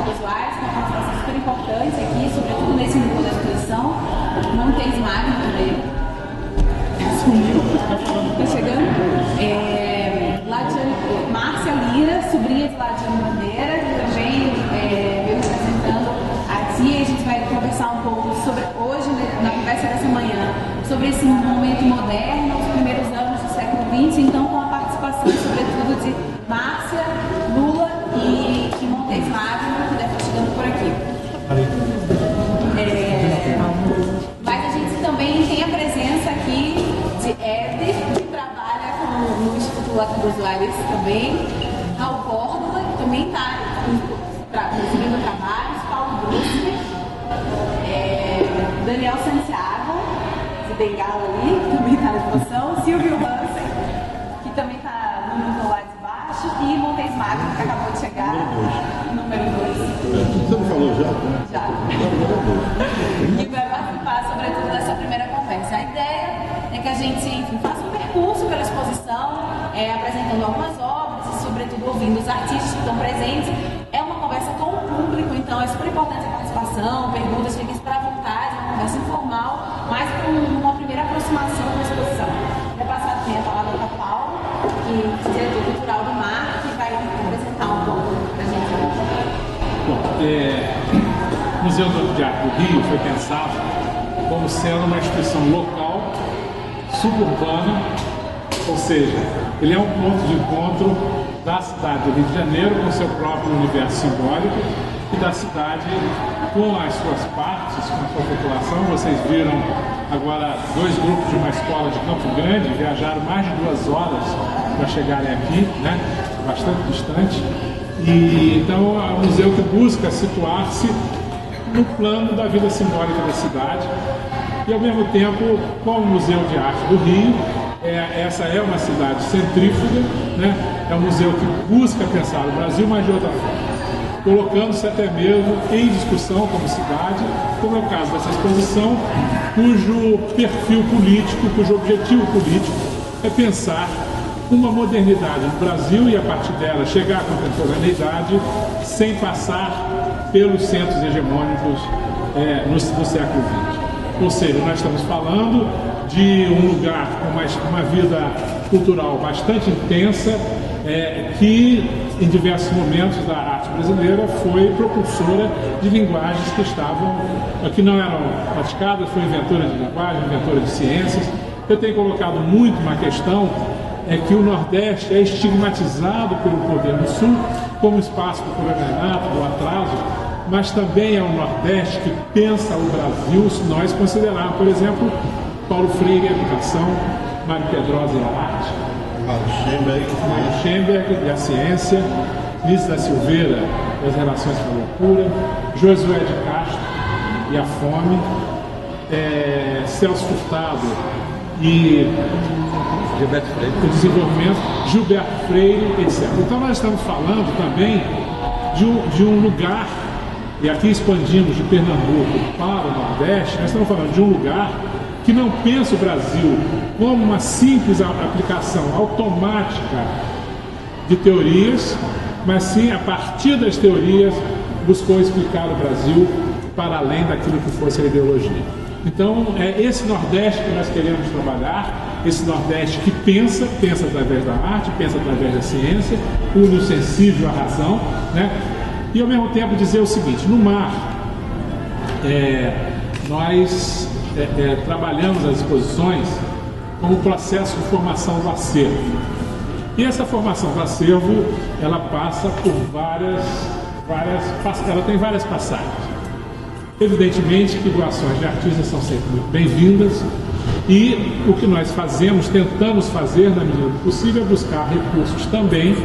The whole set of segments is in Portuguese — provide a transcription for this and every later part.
dos Lares, com uma participação super importante aqui, sobretudo nesse núcleo da exposição. Montes Magno também. Sumiu. Tá chegando? Márcia Lira, sobrinha de Ladiane Bandeira, que também veio representando aqui. A gente vai conversar um pouco sobre, hoje, na conversa dessa manhã, sobre esse momento moderno, os primeiros anos do século XX, então com a participação, sobretudo, de Márcia, Lula e Montes Magno, que deve estar chegando por aqui. Mas a gente também tem a presença aqui de Eder, que trabalha no Instituto Lato dos Lares também, Raul Córdoba, que também está recebendo trabalhos, Paulo Brusque, Daniel Santiago, de Bengala ali, que também está na exposição, Silvio Hansen, que também está no núcleo lá de baixo, e Montes Magno, que acabou de chegar, número 2. Você não falou já? Já. E vai participar, sobretudo, dessa primeira conversa. A ideia é que a gente, enfim, faça um percurso pela exposição, apresentando algumas obras e, sobretudo, ouvindo os artistas que estão presentes. É uma conversa com o público, então é super importante a participação, perguntas, fiquem super à vontade, uma conversa informal, mas com uma primeira aproximação da exposição. Vou passar a palavra para Paulo, que é diretor cultural do MAR, que vai apresentar um pouco para a gente. Bom, o Museu de Arte do Rio foi pensado como sendo uma instituição local, suburbana, ou seja, ele é um ponto de encontro da cidade do Rio de Janeiro com seu próprio universo simbólico e da cidade com as suas partes, com a sua população. Vocês viram agora 2 grupos de uma escola de Campo Grande, viajaram mais de 2 horas para chegarem aqui, né? Bastante distante. E então é um museu que busca situar-se no plano da vida simbólica da cidade e, ao mesmo tempo, como o Museu de Arte do Rio, essa é uma cidade centrífuga, né? É um museu que busca pensar o Brasil, mas de outra forma, colocando-se até mesmo em discussão como cidade, como é o caso dessa exposição, cujo perfil político, cujo objetivo político é pensar uma modernidade no Brasil e, a partir dela, chegar à contemporaneidade sem passar pelos centros hegemônicos no século XX. Ou seja, nós estamos falando de um lugar com uma vida cultural bastante intensa, que em diversos momentos da arte brasileira foi propulsora de linguagens que não eram praticadas, foi inventora de linguagem, inventora de ciências. Eu tenho colocado muito uma questão que o Nordeste é estigmatizado pelo poder do Sul como espaço do colonialismo, do atraso, mas também é o Nordeste que pensa o Brasil, se nós considerarmos, por exemplo, Paulo Freire, a educação, Mário Pedrosa e a arte, Mário Schemberg e a ciência, Lício da Silveira e as relações com a loucura, Josué de Castro e a fome, Celso Furtado e o desenvolvimento, Gilberto Freire, etc. Então nós estamos falando também de um lugar, e aqui expandimos de Pernambuco para o Nordeste, nós estamos falando de um lugar que não pensa o Brasil como uma simples aplicação automática de teorias, mas sim, a partir das teorias, buscou explicar o Brasil para além daquilo que fosse a ideologia. Então, é esse Nordeste que nós queremos trabalhar, esse Nordeste que pensa através da arte, pensa através da ciência, une o sensível à razão, né? E, ao mesmo tempo, dizer o seguinte: no MAR, nós trabalhamos as exposições como processo de formação do acervo. E essa formação do acervo, ela passa por ela tem várias passagens. Evidentemente que doações de artistas são sempre muito bem-vindas, e o que nós tentamos fazer na medida do possível, é buscar recursos também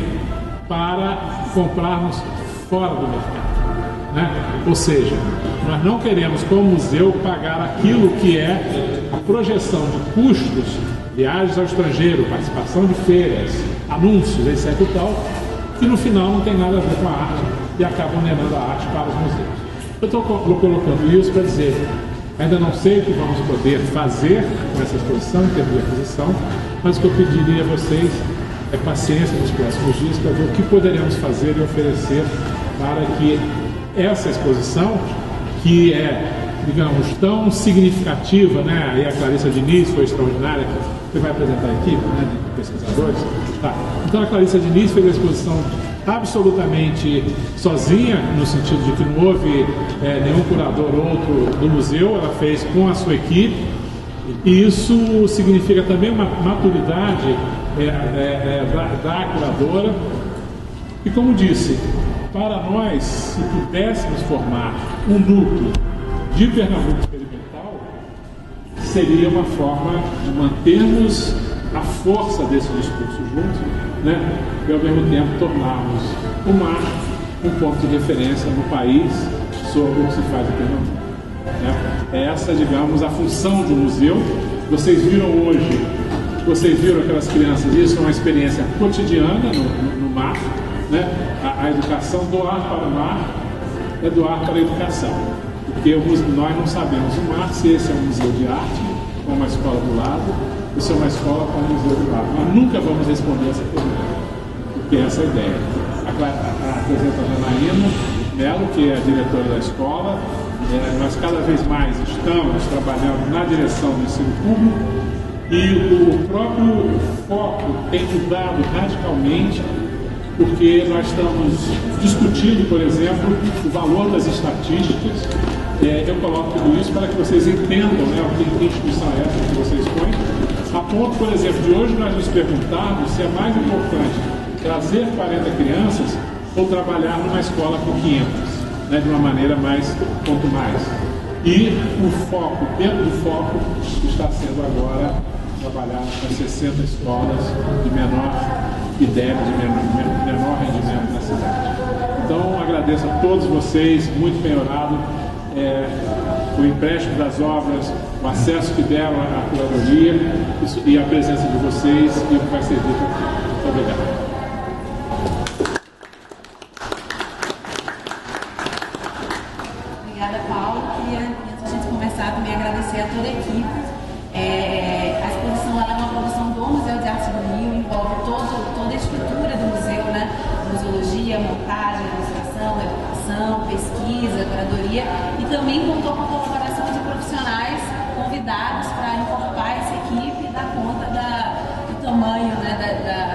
para comprarmos fora do mercado, né? Ou seja, nós não queremos, como museu, pagar aquilo que é a projeção de custos, viagens ao estrangeiro, participação de feiras, anúncios, etc. e tal, que no final não tem nada a ver com a arte e acabam levando a arte para os museus. Eu estou colocando isso para dizer, ainda não sei o que vamos poder fazer com essa exposição, em termos de aquisição, mas o que eu pediria a vocês é paciência nos próximos dias para ver o que poderemos fazer e oferecer para que essa exposição, que é, digamos, tão significativa, né? Aí a Clarissa Diniz foi extraordinária, que você vai apresentar a equipe, né, de pesquisadores. Tá. Então a Clarissa Diniz fez a exposição absolutamente sozinha, no sentido de que não houve nenhum curador outro do museu, ela fez com a sua equipe, e isso significa também uma maturidade da curadora. E como disse, para nós, se pudéssemos formar um núcleo de Pernambuco experimental, seria uma forma de mantermos a força desse discurso junto, né? E ao mesmo tempo tornarmos o mar um ponto de referência no país sobre o que se faz em Pernambuco, né? Essa, digamos, a função de um museu. Vocês viram hoje, aquelas crianças, isso é uma experiência cotidiana no mar, né? A educação, doar para o mar é doar para a educação, porque nós não sabemos o mar se esse é um museu de arte ou uma escola do lado, ou se é uma escola com um museu do lado. Nós nunca vamos responder essa pergunta, porque essa é a ideia. A apresentadora Janaína Melo, que é a diretora da escola, nós cada vez mais estamos trabalhando na direção do ensino público, e o próprio foco tem mudado radicalmente, porque nós estamos discutindo, por exemplo, o valor das estatísticas. Eu coloco tudo isso para que vocês entendam, né, que instituição é essa que vocês põem, a ponto, por exemplo, de hoje nós nos perguntarmos se é mais importante trazer 40 crianças ou trabalhar numa escola com 500, né, de uma maneira mais, quanto mais. E o foco, dentro do foco, está sendo agora trabalhar com 60 escolas de menor ideia, de menor rendimento na cidade. Então, agradeço a todos vocês, muito penhorado, o empréstimo das obras, o acesso que deram à curadoria e a presença de vocês e o que vai ser dito aqui. Muito obrigado. Obrigada, Paulo. Queria, antes de a gente começar, também agradecer a toda a equipe. A exposição ela é uma produção do Museu de Arte do Rio, envolve toda a estrutura do museu, né? Museologia, montagem, ilustração, educação, pesquisa, curadoria, e também contou com a colaboração de profissionais convidados para incorporar essa equipe e dar conta do tamanho, né?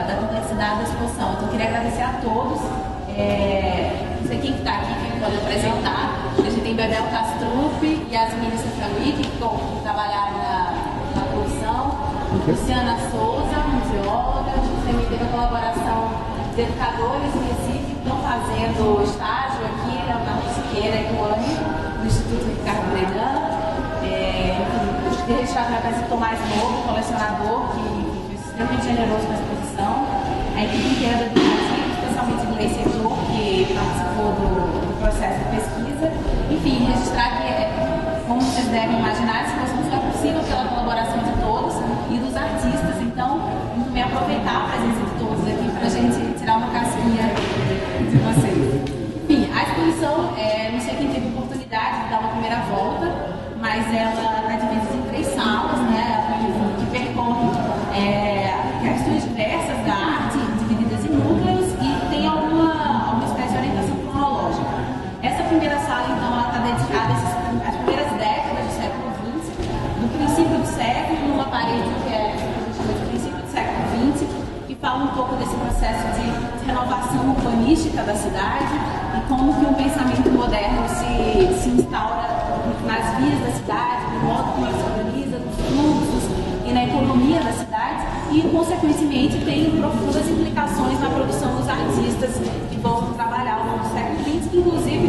da complexidade da exposição. Então, eu queria agradecer a todos. Não sei quem está aqui, quem pode apresentar. A gente tem Bebel Castrup e Yasmin Cefraui, que trabalharam na produção. Luciana Souza, museóloga. Também teve a colaboração de educadores em Recife, que estão fazendo estágio aqui, Leonardo Siqueira e Luane, do Instituto Ricardo Bregan. Queria registrar através de Tomás Novo, colecionador, que foi extremamente generoso com a exposição. A equipe inteira do educativo, especialmente do Leicetor, que participou do processo de pesquisa. Enfim, registrar que, como vocês devem imaginar, essa exposição só é possível pela colaboração de todos e dos artistas. Então, vamos também aproveitar a presença de todos aqui para a gente tirar uma casquinha de vocês. Enfim, a exposição, não sei quem teve oportunidade de dar uma primeira volta, mas ela está dividida em 3 salas, né, que percorrem questões diversas da arte, divididas em núcleos, e tem alguma espécie de orientação cronológica. Essa primeira sala, então, ela está dedicada às primeiras décadas do século XX, do princípio do século, numa parede que é o princípio do século XX, que fala um pouco desse processo de renovação urbanística da cidade e como que um pensamento moderno se instaura nas vias da cidade, no modo como ela se organiza, nos fluxos e na economia da cidade, e, consequentemente, tem profundas implicações na produção dos artistas que vão trabalhar ao longo do século XX, que, inclusive,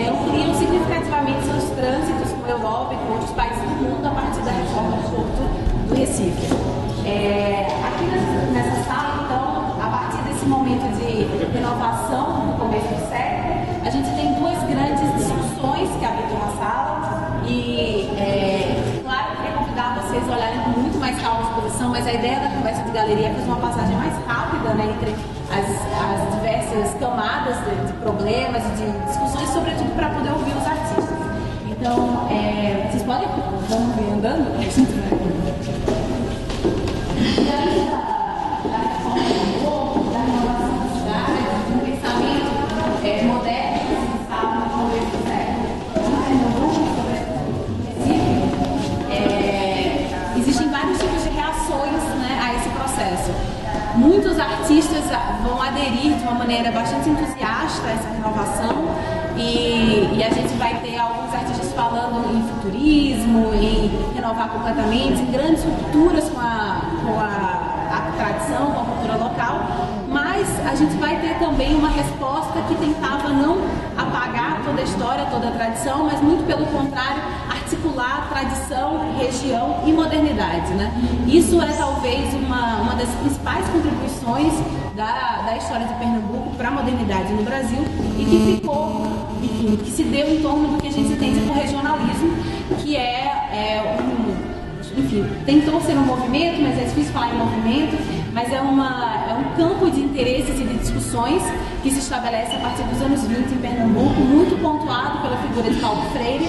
ampliam significativamente seus trânsitos com a Europa e com outros países do mundo a partir da reforma do Porto do Recife. Aqui nessa sala, então, a partir desse momento de renovação no começo do século, a gente tem 2 grandes discussões que habitam a sala e, claro, eu queria convidar vocês a olharem com muito mais calma a exposição, mas a ideia da conversa de galeria é fazer uma passagem mais rápida, né, entre as diversas camadas de problemas e de discussões, sobretudo para poder ouvir os artistas. Então, vocês podem, vamos vir andando? E além da reforma do corpo, da renovação da cidade, de um pensamento moderno, que se sabe no maneira bastante entusiasta essa renovação e a gente vai ter alguns artistas falando em futurismo, em renovar completamente, em grandes rupturas com a tradição, com a cultura local, mas a gente vai ter também uma resposta que tentava não apagar toda a história, toda a tradição, mas muito pelo contrário, articular tradição, região e modernidade, né? Isso é talvez uma das principais contribuições da história de Pernambuco para a modernidade no Brasil e que ficou, enfim, que se deu em torno do que a gente entende por regionalismo, que enfim, tentou ser um movimento, mas é difícil falar em movimento, mas é um campo de interesses e de discussões que se estabelece a partir dos anos 20 em Pernambuco, muito pontuado pela figura de Paulo Freire,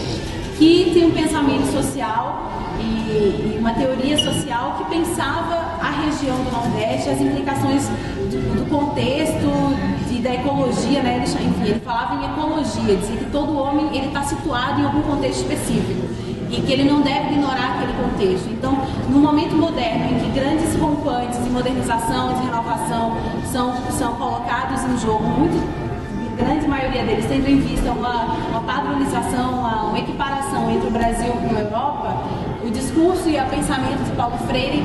que tem um pensamento social e uma teoria social que pensava a região do Nordeste, as implicações do contexto, da ecologia, né? Ele falava em ecologia, dizia que todo homem está situado em algum contexto específico e que ele não deve ignorar aquele contexto. Então, no momento moderno em que grandes rompantes de modernização, de renovação são colocados em jogo, a grande maioria deles tendo em vista uma padronização, uma equiparação entre o Brasil e a Europa, o discurso e o pensamento de Paulo Freire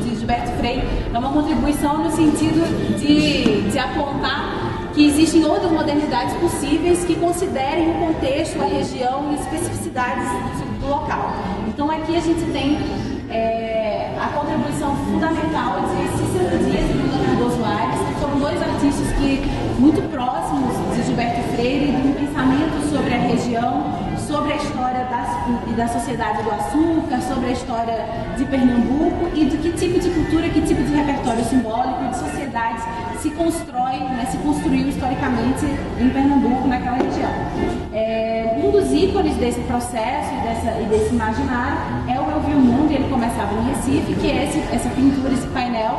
de Gilberto Freire é uma contribuição no sentido de apontar que existem outras modernidades possíveis que considerem o contexto, a região e as especificidades do local. Então aqui a gente tem a contribuição fundamental de Cícero Dias e Bruno Cardoso Aires, que foram dois artistas muito próximos de Gilberto Freire, de um pensamento sobre a região, sobre a história da sociedade do açúcar, sobre a história de Pernambuco e de que tipo de cultura, que tipo de repertório simbólico, de sociedades se constrói, né, se construiu historicamente em Pernambuco, naquela região. Um dos ícones desse processo e desse imaginário é o Eu Vi o Mundo, e ele começava no Recife, que é essa pintura, esse painel,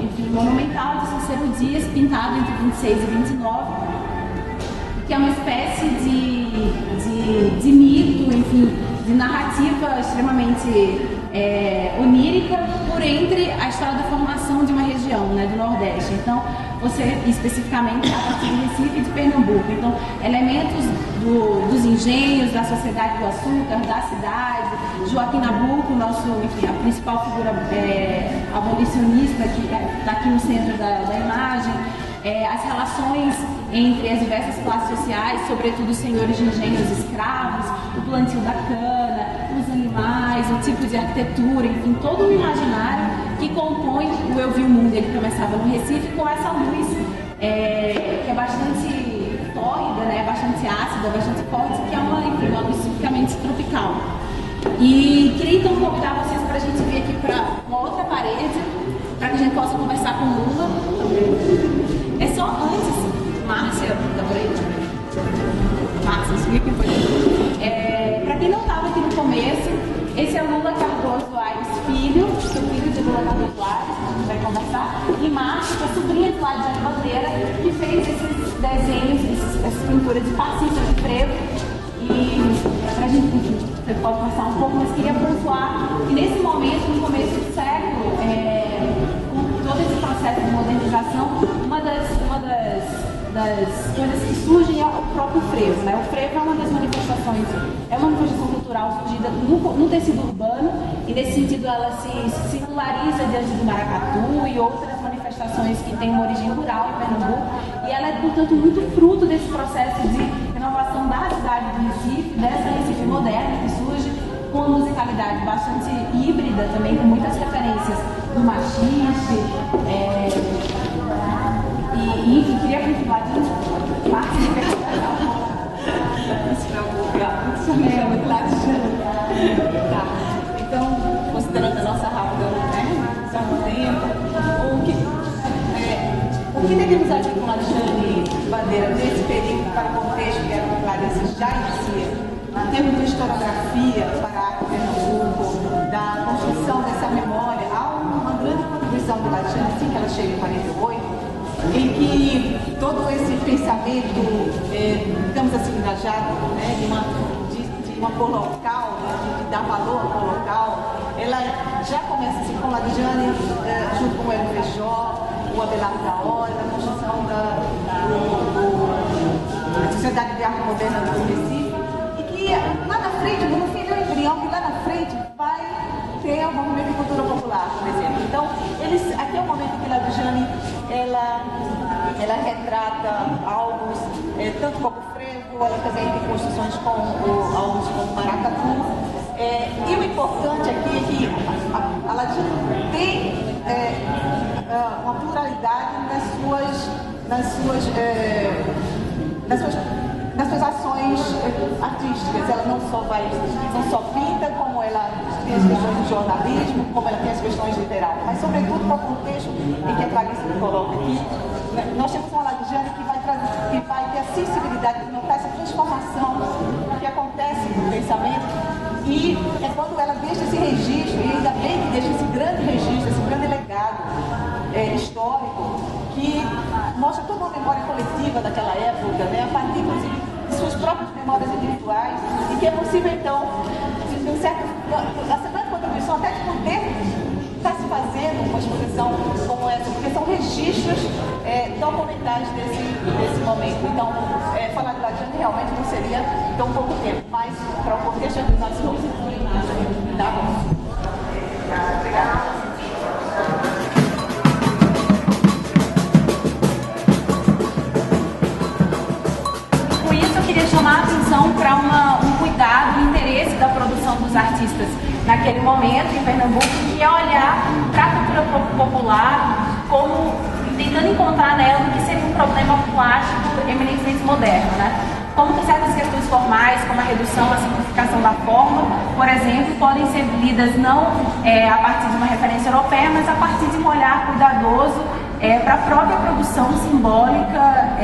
enfim, monumental de Cícero Dias, pintado entre 26 e 29, que é uma espécie de mito, enfim, de narrativa extremamente onírica por entre a história da formação de uma região, né, do Nordeste. Então, você especificamente a partir de Recife e de Pernambuco. Então, elementos dos engenhos, da sociedade do açúcar, da cidade, Joaquim Nabuco, enfim, a principal figura abolicionista que está aqui no centro da imagem. As relações entre as diversas classes sociais, sobretudo os senhores de engenhos escravos, o plantio da cana, os animais, o tipo de arquitetura, enfim, todo um imaginário que compõe o Eu Vi o Mundo. Ele começava no Recife com essa luz que é bastante tórrida, né, bastante ácida, bastante forte, que é uma luz tipicamente tropical. E queria então convidar vocês para a gente vir aqui para uma outra parede, para que a gente possa conversar com o Lula. É só antes, Márcia, da frente. Márcia, explica o que foi. Para quem não estava aqui no começo, esse é o Lula Cardoso Aires Filho, que é o filho de Lula Cardoso Aires, que a gente vai conversar, e Márcia, que é a sobrinha de Ladiane Bandeira, que fez esses desenhos, essa pintura de fascista de frevo. E pra gente, você pode passar um pouco, mas queria pontuar que nesse momento, no começo do século, com todo esse processo de modernização, uma das coisas que surgem é o próprio frevo, né? O frevo é uma manifestação cultural surgida no tecido urbano, e nesse sentido ela se singulariza diante do maracatu e outras manifestações que têm uma origem rural em Pernambuco, e ela é, portanto, muito fruto desse processo de renovação da cidade do Recife, dessa Recife moderna que surge com uma musicalidade bastante híbrida também, com muitas referências do machixe, e enfim, queria continuar de parte de tá. Então, considerando a nossa rápida, o que devemos agir com Ladiane Bandeira nesse período para o contexto que era Clarice já inicia, em termos de historiografia para a Pernambuco, da construção dessa memória? Há uma grande contribuição de Ladiane, assim que ela chega em 48, em que todo esse pensamento, digamos assim, engajado, né, de uma cor local, de dar valor à cor local, ela já começa assim com Ladiane, junto com o Hélio Feijó, o Abelardo da Hora, da construção da Sociedade de Arte Moderna do Recife, e que lá na frente, no fim do embrião, que lá na frente vai ter o movimento de cultura popular, por exemplo. Então, aqui é o momento que a Ladujane, ela retrata álbuns, tanto como Frevo, ela também tem construções com álbuns como Maracatu. E o importante aqui é que a Ladujane tem uma pluralidade nas suas ações artísticas. Ela não só pinta, como ela tem as questões do jornalismo, como ela tem as questões literárias, mas sobretudo para o contexto em que a Clarice me coloca aqui. Nós temos uma Ladujane que vai ter a sensibilidade de notar essa transformação que acontece no pensamento, e é quando ela deixa esse registro, e ainda bem que deixa esse grande registro, esse grande legado histórico, que mostra toda uma memória coletiva daquela época, né, a partir, inclusive, de suas próprias memórias individuais, e que é possível, então, a grande contribuição até de poder estar se fazendo uma exposição como essa, porque são registros documentais desse momento. Então, falar de Ladujane realmente não seria tão pouco tempo, mas para o contexto que nós estamos. Tá bom? Obrigada. Chamar a atenção para um cuidado, um interesse da produção dos artistas naquele momento em Pernambuco, que é olhar para a cultura popular como tentando encontrar nela o que seria um problema plástico eminentemente moderno, né? Como que certas questões formais, como a redução, a simplificação da forma, por exemplo, podem ser lidas não a partir de uma referência europeia, mas a partir de um olhar cuidadoso para a própria produção simbólica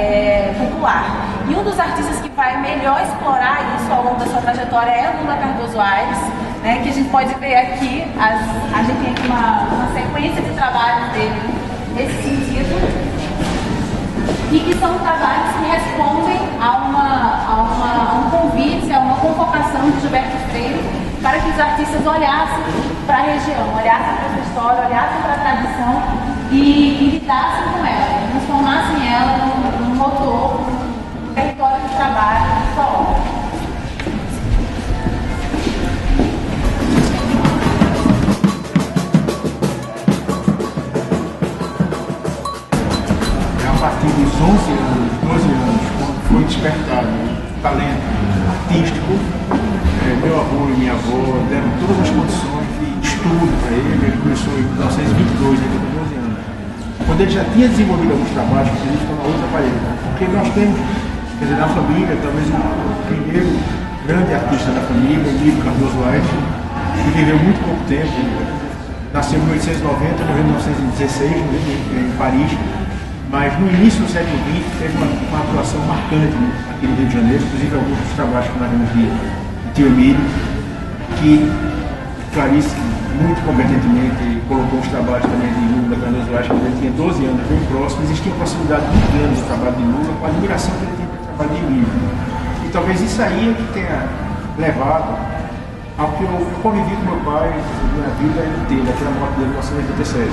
popular. E um dos artistas que vai melhor explorar isso ao longo da sua trajetória é Lula Cardoso Aires, né, que a gente pode ver aqui, a gente tem aqui uma sequência de trabalhos dele nesse sentido, e que são trabalhos que respondem a um convite, a uma convocação de Gilberto Freire para que os artistas olhassem para a região, olhassem para essa história, olhassem para a tradição e lidassem com ela, transformassem ela num motor, num território de trabalho, de sua obra. A partir dos 11 anos, 12 anos, quando foi despertado o talento artístico, meu avô e minha avó deram todas as condições de estudo para ele. Ele começou em 1922, ele com 12 anos. Quando ele já tinha desenvolvido alguns trabalhos, ele ficou na outra parede. Porque nós temos, quer dizer, na família, talvez o primeiro grande artista da família, Emílio Cardoso Aires, que viveu muito pouco tempo. Nasceu em 1890, morreu em 1916, em Paris. Mas no início do século XX teve uma atuação marcante aqui no Rio de Janeiro, inclusive alguns dos trabalhos que nós vemos de tio Emílio, que Clarice muito competentemente colocou os trabalhos também de Lula Cardoso Aires, quando ele tinha 12 anos, bem próximo. Existia uma proximidade muito grande do trabalho de Lula com a admiração que ele tinha pelo trabalho de Emílio. E talvez isso aí é que tenha levado ao que eu convivi com meu pai na minha vida inteira, até a morte dele em 1987.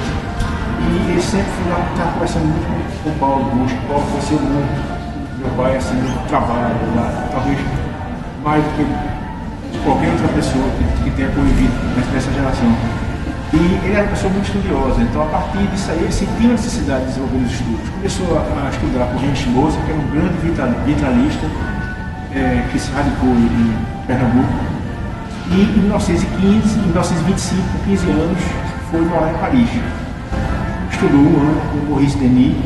E ele sempre foi lá, estava conversando muito com o Paulo Augusto. O Paulo conheceu muito meu pai, assim, no trabalho, lá, talvez mais do que qualquer outra pessoa que tenha convivido nessa geração. E ele era uma pessoa muito estudiosa, então a partir disso aí ele sentiu a necessidade de desenvolver os estudos. Começou a estudar com Heinrich Moser, que era um grande vitalista, que se radicou em Pernambuco. E em 1925, com 15 anos, foi morar em Paris. Estudou um ano com Maurice Denis,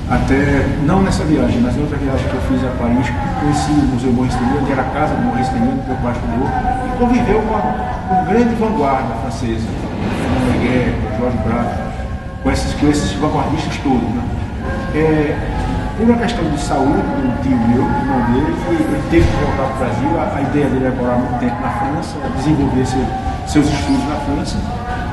até, não nessa viagem, mas em outra viagem que eu fiz a Paris, conheci o Museu Maurice Denis, onde era a casa do Maurice Denis, onde meu pai estudou, e conviveu com grande vanguarda francesa, Fernand Léger, Georges Braque, com esses vanguardistas todos. Né? Por uma questão de saúde, um tio meu, irmão dele, ele teve que voltar para o Brasil. A ideia dele era morar muito tempo na França, desenvolver seus estudos na França,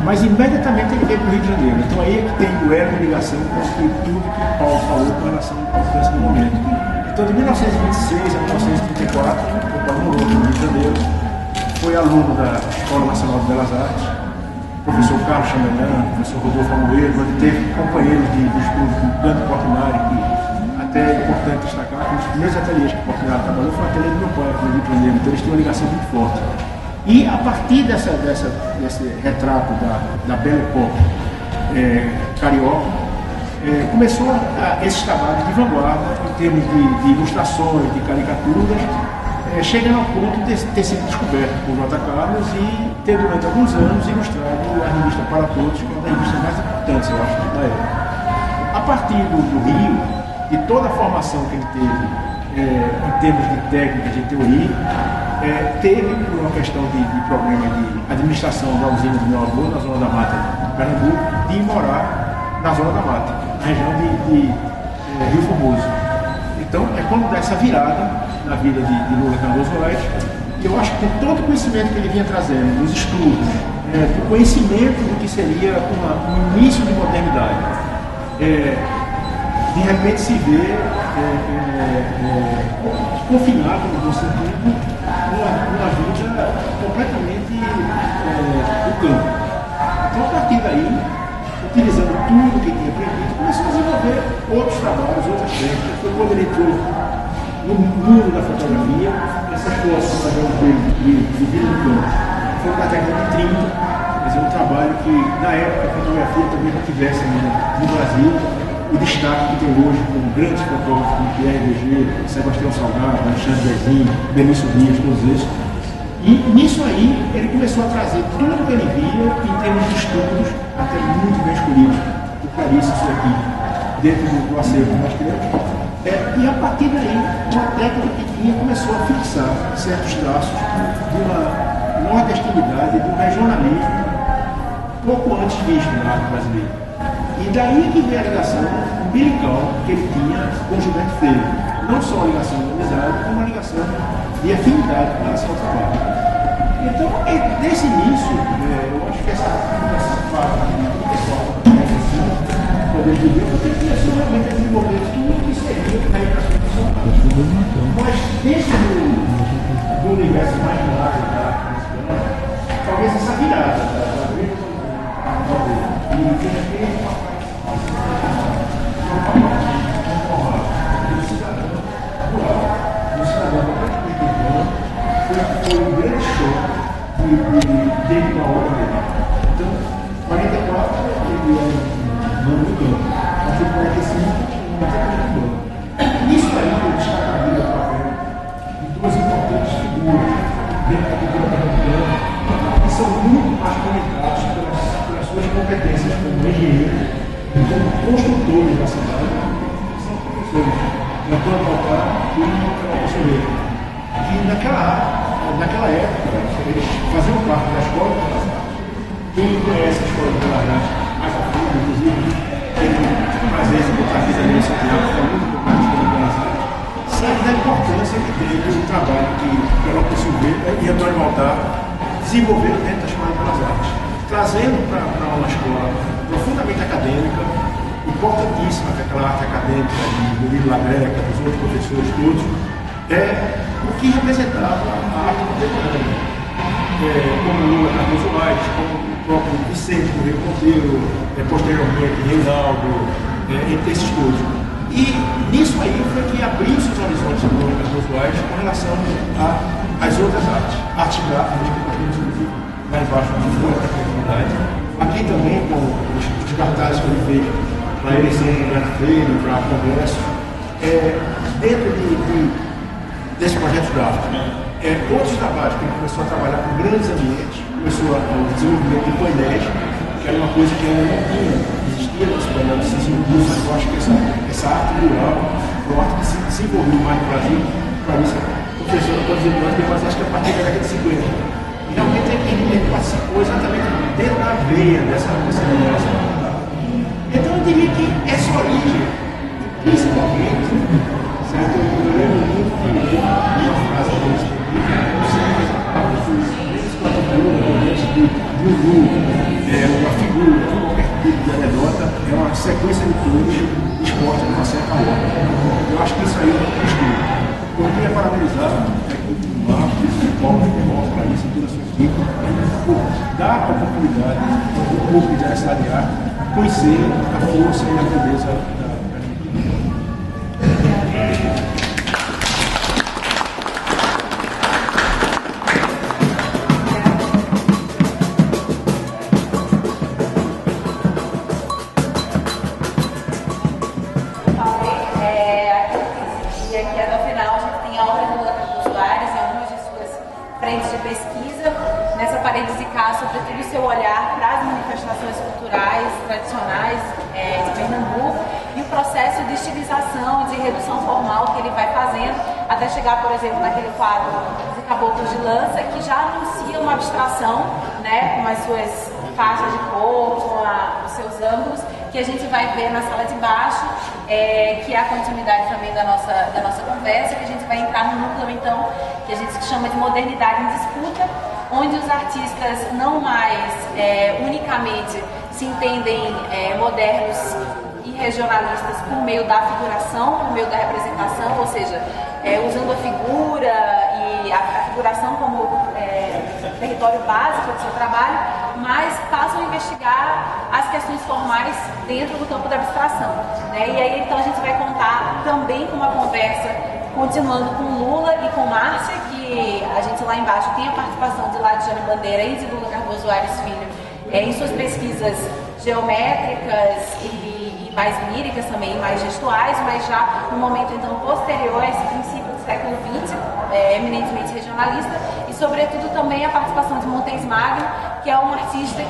mas imediatamente ele veio para o Rio de Janeiro. Então aí é que tem o elo de ligação com tudo que Paulo falou com relação à França no momento. Então de 1926 a 1934, o Paulo morou no Rio de Janeiro, foi aluno da Escola Nacional de Belas Artes, professor Carlos Chamelin, professor Rodolfo Amoedo, onde teve companheiros de estudo com Dante Portinari, que até é importante destacar que um dos primeiros ateliês que o Portinari trabalhou foi o ateliê do meu pai, que eu aprendeu, então eles têm uma ligação muito forte. E a partir desse retrato da Belle Époque carioca, começou esses trabalhos de vanguarda, em termos de ilustrações, de caricaturas, chegando ao ponto de ter sido descoberto por J. Carlos e ter durante alguns anos ilustrado a revista Para Todos, que é uma das revistas mais importantes, eu acho, da época. A partir do Rio, de toda a formação que ele teve em termos de técnicas, de teoria, teve, por uma questão de problema de administração da usina do meu avô, na Zona da Mata de Pernambuco, de ir morar na Zona da Mata, na região de Rio Formoso. Então, é quando dá essa virada na vida de Lula Cardoso Reis, e eu acho que com todo o conhecimento que ele vinha trazendo, dos estudos, do conhecimento do que seria um início de modernidade, de repente se vê confinado, no bom sentido, numa vida completamente do campo. Então, a partir daí, utilizando tudo que tinha aprendido, começou a desenvolver outros trabalhos, outras técnicas. Foi quando ele entrou no mundo da fotografia, essas fotos que nós vamos ver de vida no campo. Foi na década de 30, quer dizer, um trabalho que, na época, a fotografia também não tivesse ainda no Brasil o destaque que tem hoje com grandes fotógrafos como Pierre Roger, Sebastião Salgado, Alexandre Dezinho, Benício Dias, todos esses. E nisso aí, ele começou a trazer tudo o que ele via em termos de estudos, até muito bem escolhidos, por Clarice isso aqui, dentro do acervo que nós temos. E a partir daí, uma técnica que tinha começou a fixar certos traços de uma nordestinidade, de um regionalismo pouco antes visto na arte brasileira. E daí que vem a ligação umbilical que ele tinha com Gilberto Freire. Não só a ligação de amizade, como uma ligação de afinidade com relação ao trabalho. Então, desse início, eu acho que essa fase do pessoal poder viver, porque ele começou realmente a desenvolver tudo que seria a educação profissional. Mas dentro do universo mais largo da arte, talvez essa virada e de repente foi um grande choque dentro da obra dele. Então, 44 ele é mano do campo, a partir de 45 isso aí eu destacaria o papel de duas importantes figuras dentro da cultura pernambucana que são muito mais conectados pelas suas competências como engenheiro e como construtores da cidade, que são professores, Antônio Baltar e Antônio Soleiro. E naquela época, eles faziam parte da Escola de Belas Artes. Quem conhece a Escola de Belas Artes mais a fundo, inclusive, teve às vezes muita vida nesse teatro, falando um pouco da Escola de Belas Artes, sabe da importância que teve o trabalho que Pelota Silveira e Antônio Baltar desenvolveram dentro da Escola de Belas Artes, trazendo para uma escola profundamente acadêmica, importantíssima, aquela arte acadêmica de Murilo Lagreca, dos outros professores todos, o que representava a arte contemporânea, como Lula Cardoso Reis, como o próprio Vicente Correia Monteiro, posteriormente Reinaldo, entre esses todos. E nisso aí foi que abriu-se os horizontes do Lula Cardoso Reis com relação às outras artes. Artes gráficas, que nós temos inclusive lá embaixo de fora da criatividade. Aqui também com os cartazes que ele fez para a eleição do Gilberto Freire, para congresso, dentro desse projeto gráfico. Outros trabalhos que ele começou a trabalhar com grandes ambientes, começou o desenvolvimento de painéis, que era uma coisa que ainda não existia nos painéis de Cícero Augusto, mas eu acho que essa arte rural foi uma arte que se desenvolveu mais no Brasil. Para isso, a professora pode dizer mais, mas acho que a partir da década de 50. E realmente ele participou exatamente dentro da veia dessa ligação. Então eu diria que essa origem, principalmente, certo? Eu lembro muito de uma frase que eu uma figura, qualquer tipo de anedota, é uma sequência de coisas expostas numa certa ordem. Eu acho que isso aí é um estudo. Eu queria parabenizar a equipe do Marcos, o Paulo, para isso, toda a sua equipe, por dar dar a oportunidade do público da cidade de arte conhecer a força e a grandeza da frentes de pesquisa, nessa parede de cá, sobretudo o seu olhar para as manifestações culturais tradicionais de Pernambuco e o processo de estilização, de redução formal que ele vai fazendo, até chegar, por exemplo, naquele quadro de Caboclos de Lança, que já anuncia uma abstração, né, com as suas faixas de cor, com os seus ângulos, que a gente vai ver na sala de baixo, que é a continuidade também da nossa conversa, que a gente vai entrar no núcleo, então, que a gente chama de modernidade em disputa, onde os artistas não mais unicamente se entendem modernos e regionalistas por meio da figuração, por meio da representação, ou seja, usando a figura e a figuração como território básico do seu trabalho, mas passam a investigar as questões formais dentro do campo da abstração, né? E aí então a gente vai contar também com uma conversa continuando com Lula e com Márcia, que a gente lá embaixo tem a participação de Ladiane Bandeira e de Lula Cardoso Aires Filho em suas pesquisas geométricas e mais líricas também, mais gestuais, mas já no momento então posterior a esse princípio do século XX, eminentemente regionalista, e sobretudo também a participação de Montes Magno, que é um artista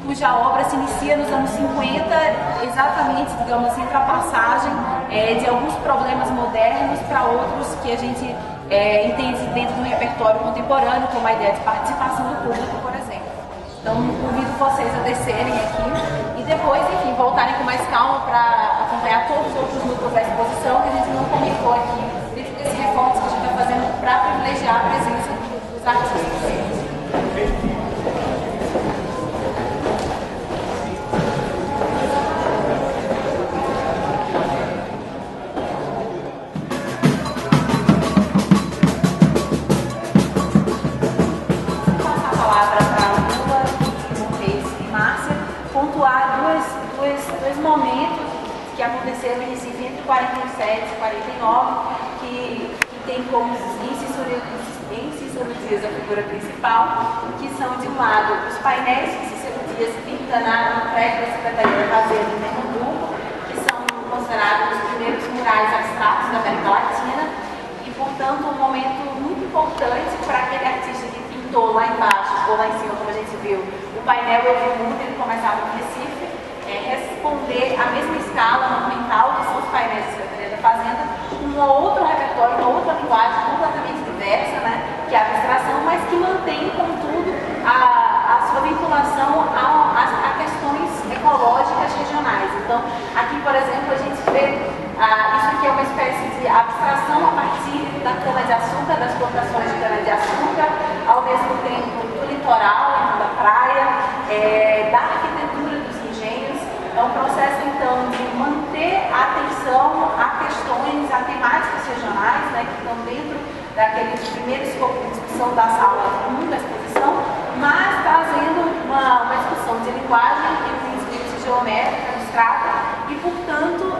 cuja obra se inicia nos anos 50, exatamente, digamos assim, para a passagem de alguns problemas modernos para outros que a gente entende dentro do repertório contemporâneo, como a ideia de participação do público, por exemplo. Então, convido vocês a descerem aqui e depois, enfim, voltarem com mais calma para acompanhar todos os outros núcleos da exposição que a gente não comentou aqui, dentro desse reforço que a gente está fazendo para privilegiar a presença dos artistas. Dois momentos que aconteceram em Recife entre 47 e 49, que tem como em Cícero Dias a figura principal, que são, de um lado, os painéis que Cícero Dias pinta no prédio da Secretaria da Fazenda em Pernambuco, que são considerados os primeiros murais abstratos da América Latina, e, portanto, um momento muito importante para aquele artista que pintou lá embaixo, ou lá em cima, como a gente viu, o painel Edmundo, ele começava no Recife, responder à mesma escala monumental, que são os painéis da Secretaria da Fazenda, com um outro repertório, uma outra linguagem completamente diversa, né, que é a abstração, mas que mantém, contudo, a sua vinculação a questões ecológicas regionais. Então, aqui, por exemplo, a gente vê isso aqui é uma espécie de abstração a partir da cana-de-açúcar, das plantações de cana-de-açúcar, ao mesmo tempo do litoral, da praia, da arquitetura dos engenhos. É um processo, então, de manter a atenção a questões, a temáticas regionais, né, que estão dentro daquele primeiro escopo de discussão da sala 1 da exposição, mas trazendo uma discussão de linguagem e principalmente geométrica, abstrata, e, portanto,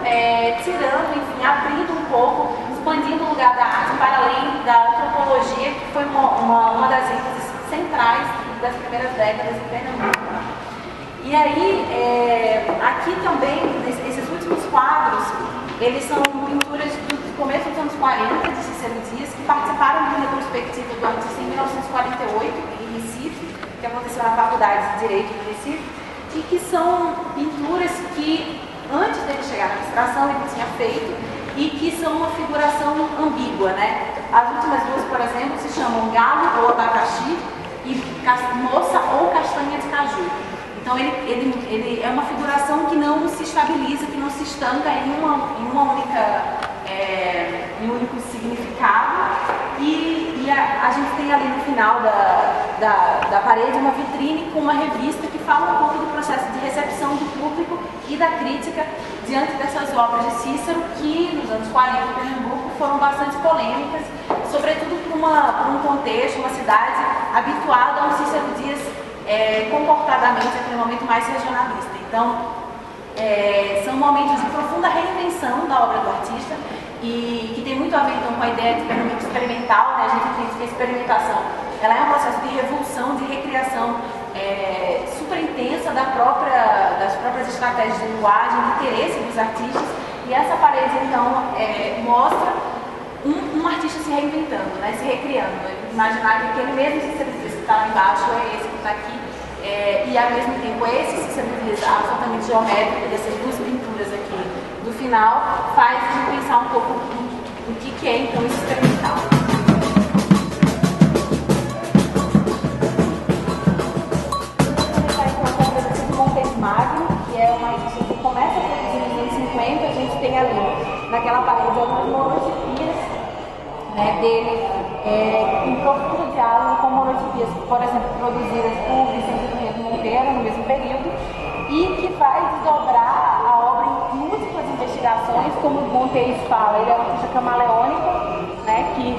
tirando, enfim, abrindo um pouco, expandindo o lugar da arte para além da antropologia, que foi uma das ênfases centrais das primeiras décadas em Pernambuco. E aí, aqui também, esses últimos quadros, eles são pinturas do começo dos anos 40, de Cícero Dias, que participaram de uma retrospectiva do artista em 1948, em Recife, que aconteceu na Faculdade de Direito de Recife, e que são pinturas que, antes dele chegar na abstração, ele tinha feito, e que são uma figuração ambígua, né? As últimas duas, por exemplo, se chamam Galo ou Abacaxi e Moça ou Castanha de Caju. Então, ele é uma figuração que não se estabiliza, que não se estanca em um único significado. E a gente tem ali no final da parede uma vitrine com uma revista que fala um pouco do processo de recepção do público e da crítica diante dessas obras de Cícero, que nos anos 40 em Pernambuco foram bastante polêmicas, sobretudo por um contexto, uma cidade habituada a um Cícero Dias comportadamente aquele momento mais regionalista. Então, são momentos de profunda reinvenção da obra do artista e que tem muito a ver então, com a ideia de experimento experimental, né? A gente entende que a experimentação ela é um processo de revolução, de recriação super intensa das próprias estratégias de linguagem, de interesse dos artistas, e essa parede então mostra um artista se reinventando, né? Se recriando, imaginar que aquele mesmo Cícero Dias que está lá embaixo é esse que está aqui, e ao mesmo tempo esse Cícero Dias absolutamente geométrico dessas duas pinturas aqui do final faz a gente pensar um pouco o que é então esse experimental. Magno, que é uma artista que começa a produzir nos anos 50, a gente tem ali naquela parede algumas monotipias, né, dele em profundo diálogo com monotipias, por exemplo, produzidas por Vicente do Rego Monteiro no mesmo período, e que vai desdobrar a obra em múltiplas investigações, como Monteiro fala, ele é um artista camaleônico, né, que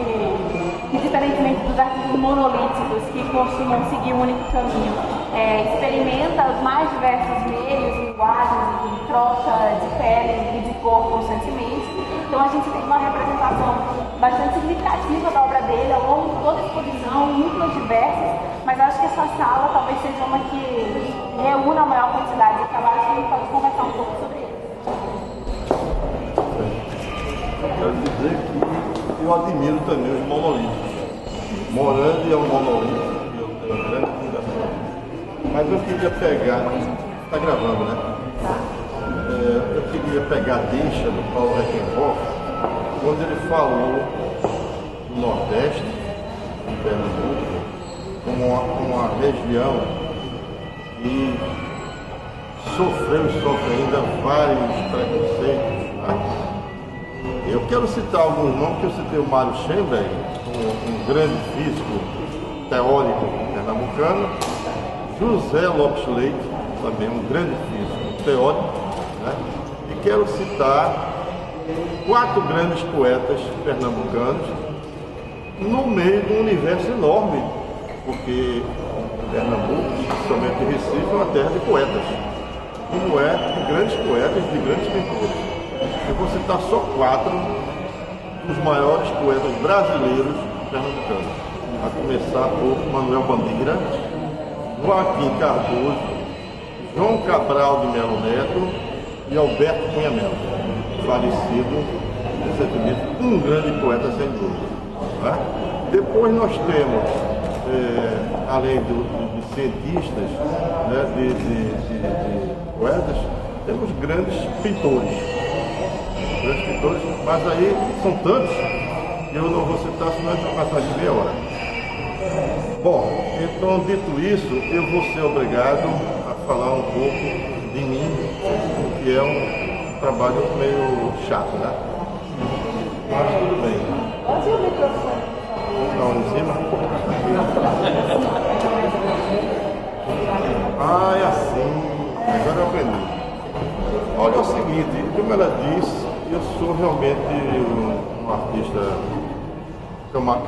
diferentemente dos artistas monolíticos que costumam seguir um único caminho, experimenta os mais diversos meios, linguagens, de troca de pele e de corpo constantemente. Então a gente tem uma representação bastante significativa da obra dele ao longo de toda a exposição, múltiplas diversas, mas acho que essa sala talvez seja uma que reúna a maior quantidade de trabalhos que a gente pode conversar um pouco sobre eles. Eu quero dizer que eu admiro também os monolíticos. Morandi é um monolito que eu tenho grande admiração. Mas eu queria pegar, está gravando, né? Eu queria pegar a deixa do Paulo Reichenhoff, quando ele falou do Nordeste, em Pernambuco, como uma região que sofreu e sofre ainda vários preconceitos. Né? Eu quero citar alguns nomes, que eu citei o Mário Schemberg, um grande físico teórico pernambucano, José Lopes Leite, também um grande físico teórico, né? E quero citar 4 grandes poetas pernambucanos no meio de um universo enorme, porque Pernambuco, principalmente Recife, é uma terra de poetas, como é de grandes poetas e de grandes pintores. Eu vou citar só 4 dos maiores poetas brasileiros pernambucanos, a começar por Manuel Bandeira, Joaquim Cardoso, João Cabral de Melo Neto e Alberto Cunha Melo, falecido recentemente, um grande poeta sem dúvida. Né? Depois nós temos, além de cientistas, né, de poetas, temos grandes pintores, mas aí são tantos que eu não vou citar, senão a gente vai passar de meia hora. Bom, então dito isso, eu vou ser obrigado a falar um pouco de mim, que é um trabalho meio chato, né? Mas tudo bem. Onde o microfone? Não, em cima? Ah, é assim. Agora eu aprendi. Olha, é o seguinte, como ela disse, eu sou realmente um artista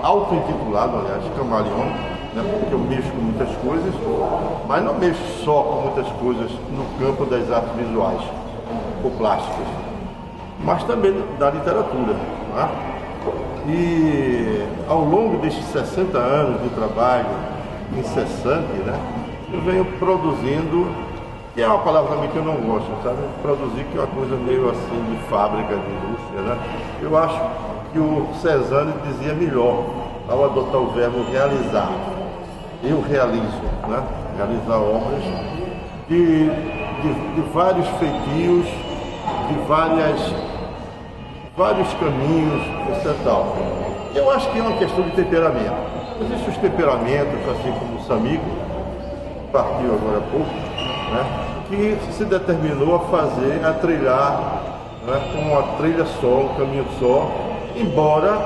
auto-intitulado, aliás, camaleão, né, porque eu mexo com muitas coisas, mas não mexo só com muitas coisas no campo das artes visuais ou plásticas, mas também da literatura. Né? E ao longo destes 60 anos de trabalho incessante, né, eu venho produzindo, que é uma palavra também que eu não gosto, sabe? Produzir, que é uma coisa meio assim de fábrica, de indústria, né? Eu acho que o Cezanne dizia melhor ao adotar o verbo realizar. Eu realizo, né? Realizar obras de vários feitios, de vários caminhos, etc. Eu acho que é uma questão de temperamento. Existem os temperamentos, assim como o Samigo, partiu agora há pouco, né? Que se determinou a trilhar, né, uma trilha só, um caminho só, embora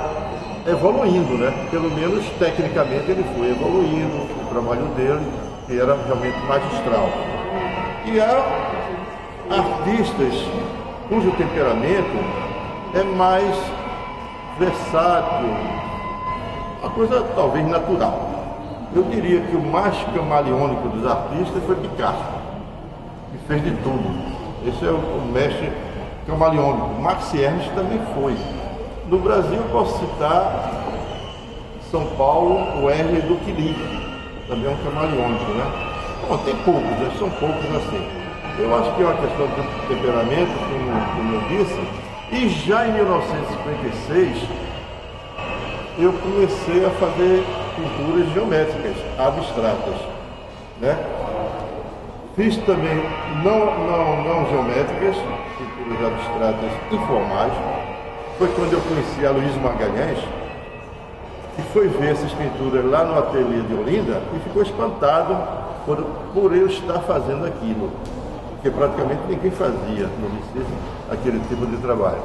evoluindo, né? Pelo menos tecnicamente ele foi evoluindo, o trabalho dele, que era realmente magistral. E há artistas cujo temperamento é mais versátil, uma coisa talvez natural. Eu diria que o mais camaleônico dos artistas foi Picasso, que fez de tudo. Esse é o mestre camaleônico. Max Ernst também foi. No Brasil, eu posso citar São Paulo, o Hermes do Quili, também é um camaleônico, né? Bom, tem poucos, né? São poucos assim. Eu acho que é uma questão de temperamento, como eu disse, e já em 1956 eu comecei a fazer pinturas geométricas, abstratas, né? Fiz também não geométricas, pinturas abstratas informais. Foi quando eu conheci a Luiz Magalhães, que foi ver essas pinturas lá no ateliê de Olinda e ficou espantado por eu estar fazendo aquilo, porque praticamente ninguém fazia no Liceu aquele tipo de trabalho.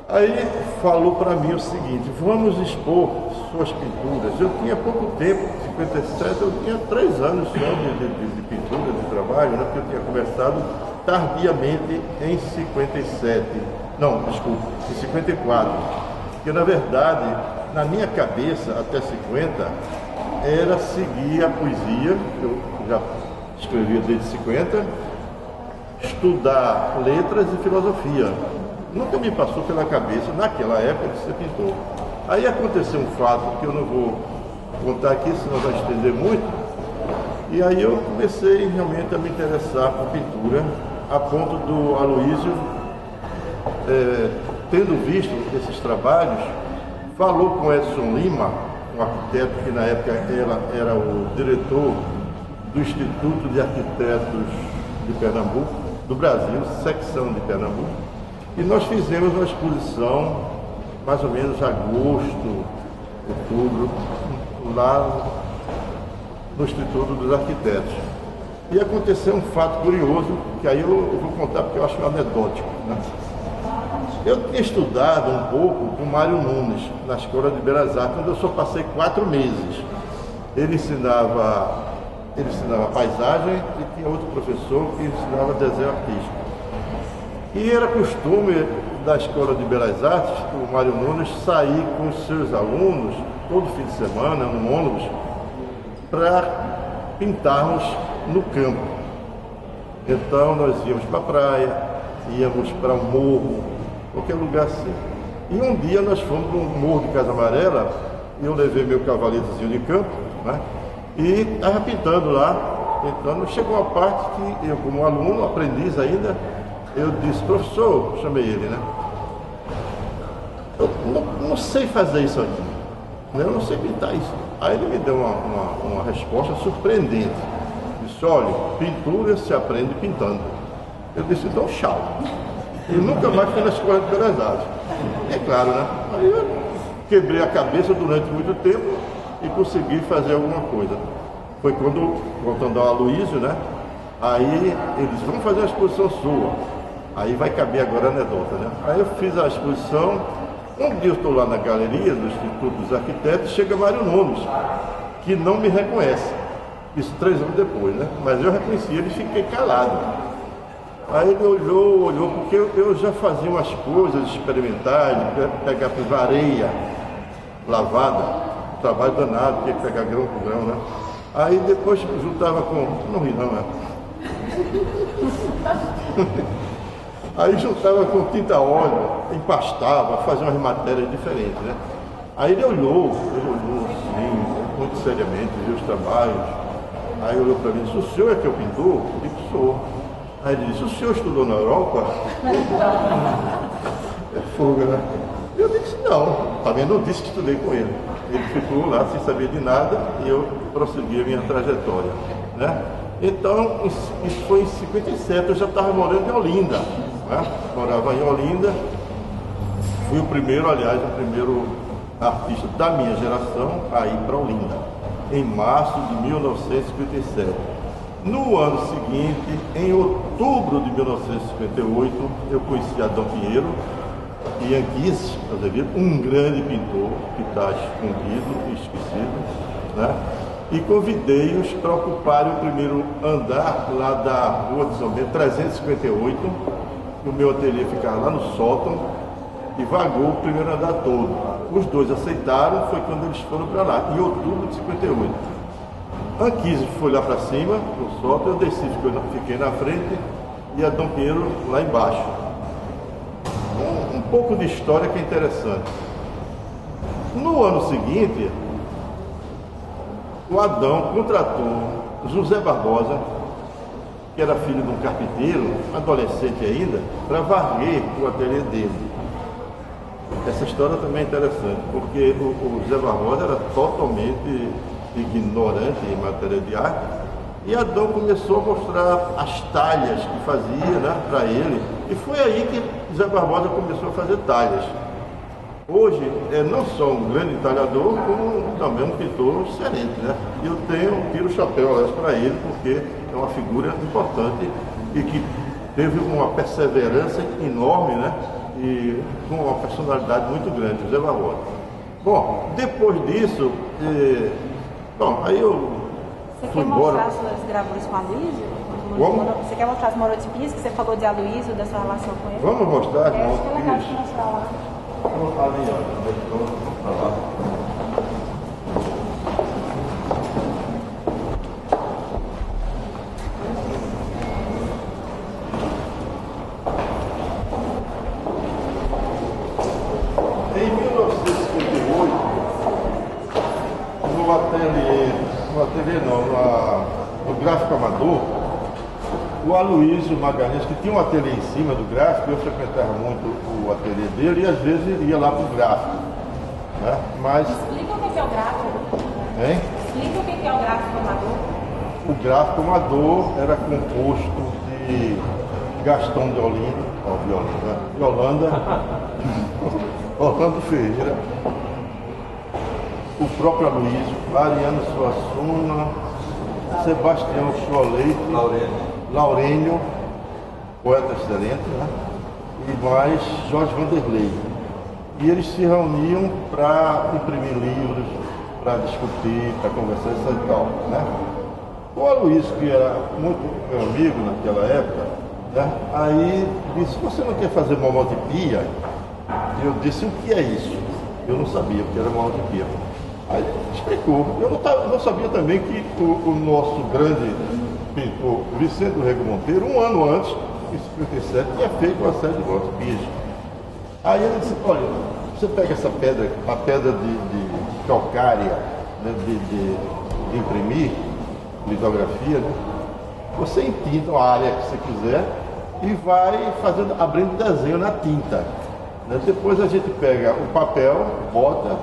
Aí falou para mim o seguinte: vamos expor suas pinturas. Eu tinha pouco tempo, 57, eu tinha 3 anos só de pintura, de trabalho, né? Porque eu tinha começado tardiamente em 57. Não, desculpa, em 54. Porque na verdade, na minha cabeça, até 50, era seguir a poesia, eu já escrevia desde 50, estudar letras e filosofia. Nunca me passou pela cabeça, naquela época, de ser pintor. Aí aconteceu um fato que eu não vou contar aqui, senão vai estender muito. E aí eu comecei realmente a me interessar por pintura, a ponto do Aloísio, tendo visto esses trabalhos, falou com Edson Lima, um arquiteto que na época era o diretor do Instituto de Arquitetos de Pernambuco, do Brasil, secção de Pernambuco. E nós fizemos uma exposição, mais ou menos agosto, outubro, lá no Instituto dos Arquitetos. E aconteceu um fato curioso, que aí eu vou contar porque eu acho anedótico, né? Eu tinha estudado um pouco com Mário Nunes, na Escola de Belas Artes, onde eu só passei 4 meses. Ele ensinava paisagem e tinha outro professor que ensinava desenho artístico. E era costume da Escola de Belas Artes, o Mário Nunes, sair com os seus alunos, todo fim de semana, no ônibus, para pintarmos no campo. Então nós íamos para a praia, íamos para um morro, qualquer lugar assim. E um dia nós fomos para um morro de Casa Amarela, e eu levei meu cavaletezinho de campo, né? E estava pintando lá. Então chegou uma parte que eu, como aluno, aprendiz ainda, eu disse: professor, chamei ele, né? Eu não sei fazer isso aqui, né? Eu não sei pintar isso. Aí ele me deu uma resposta surpreendente. Disse: olha, pintura se aprende pintando. Eu disse: então tchau. E nunca mais fui na Escola de Belas Artes. É claro, né? Aí eu quebrei a cabeça durante muito tempo e consegui fazer alguma coisa. Foi quando, voltando ao Aloísio, né? Aí ele disse: vamos fazer uma exposição sua. Aí vai caber agora a anedota, né? Aí eu fiz a exposição. Um dia eu estou lá na galeria do Instituto dos Arquitetos, chega Mário Nunes, que não me reconhece. Isso 3 anos depois, né? Mas eu reconheci ele e fiquei calado. Aí ele olhou, porque eu já fazia umas coisas experimentais, de pegar por areia lavada, trabalho danado, tinha que pegar grão por grão, né? Aí depois juntava com... Não ri não, né? Aí juntava com tinta óleo, empastava, fazia umas matérias diferentes, né? Aí ele olhou assim, muito seriamente, viu os trabalhos. Aí olhou para mim e disse: o senhor é que é o pintor? Eu disse: sou. Aí ele disse: o senhor estudou na Europa? É fuga, né? Eu disse: não, também não disse que estudei com ele. Ele ficou lá sem saber de nada e eu prossegui a minha trajetória, né? Então, isso foi em 57, eu já estava morando em Olinda, né? Morava em Olinda, fui o primeiro artista da minha geração a ir para Olinda, em março de 1957. No ano seguinte, em outubro de 1958, eu conheci Adão Pinheiro e Anguiz Azevedo, um grande pintor que está escondido e esquecido, né? E convidei-os para ocuparem o primeiro andar lá da Rua de São Bento, 358. O meu ateliê ficava lá no sótão e vagou o primeiro andar todo. Os dois aceitaram, foi quando eles foram para lá, em outubro de 58. Anquises foi lá para cima, no sótão, eu desci, fiquei na frente e a Dom Pinheiro lá embaixo. Um pouco de história que é interessante. No ano seguinte, o Adão contratou José Barbosa, que era filho de um carpinteiro, adolescente ainda, para varrer o ateliê dele. Essa história também é interessante, porque o José Barbosa era totalmente ignorante em matéria de arte, e Adão começou a mostrar as talhas que fazia, né, para ele, e foi aí que José Barbosa começou a fazer talhas. Hoje é não só um grande talhador, como também um pintor excelente, né? E eu tiro o chapéu para ele, porque é uma figura importante e que teve uma perseverança enorme, né? E com uma personalidade muito grande, José Barbosa. Bom, depois disso, aí eu fui embora. Você quer mostrar suas gravuras com a Aloysio? Como? Você quer mostrar as monotipias que você falou de Aloysio, da sua relação com ele? Vamos mostrar as Acho que é legal monotipias? de mostrar lá. Vamos ali, ó. Vamos para lá. Em 1958, no gráfico amador, o Aloysio Magalhães, que tinha um ateliê em cima do gráfico, eu frequentava muito o ateliê dele e às vezes ia lá para o gráfico, né? Mas, Explica o que é o gráfico. hein? Explica o que é o gráfico amador. O gráfico amador era composto de Gastão de Olinda, de Holanda, Orlando Ferreira, o próprio Aloysio, Ariano Suassuna, Sebastião Choleite, Laurênio, poeta excelente, né? E mais Jorge Vanderlei. E eles se reuniam para imprimir livros, para discutir, para conversar e tal, né? O Aloysio, que era muito meu amigo naquela época, né? Aí disse: você não quer fazer monotipia? E eu disse: o que é isso? Eu não sabia o que era monotipia. Aí ele explicou. Eu não sabia também que o nosso grande pintor Vicente Rego Monteiro, um ano antes, em 57, tinha feito uma série de monotipias. Aí ele disse: olha, você pega essa pedra, a pedra de calcária, né, de imprimir, litografia, né? Você entinta a área que você quiser e vai abrindo desenho na tinta, né? Depois a gente pega o papel, bota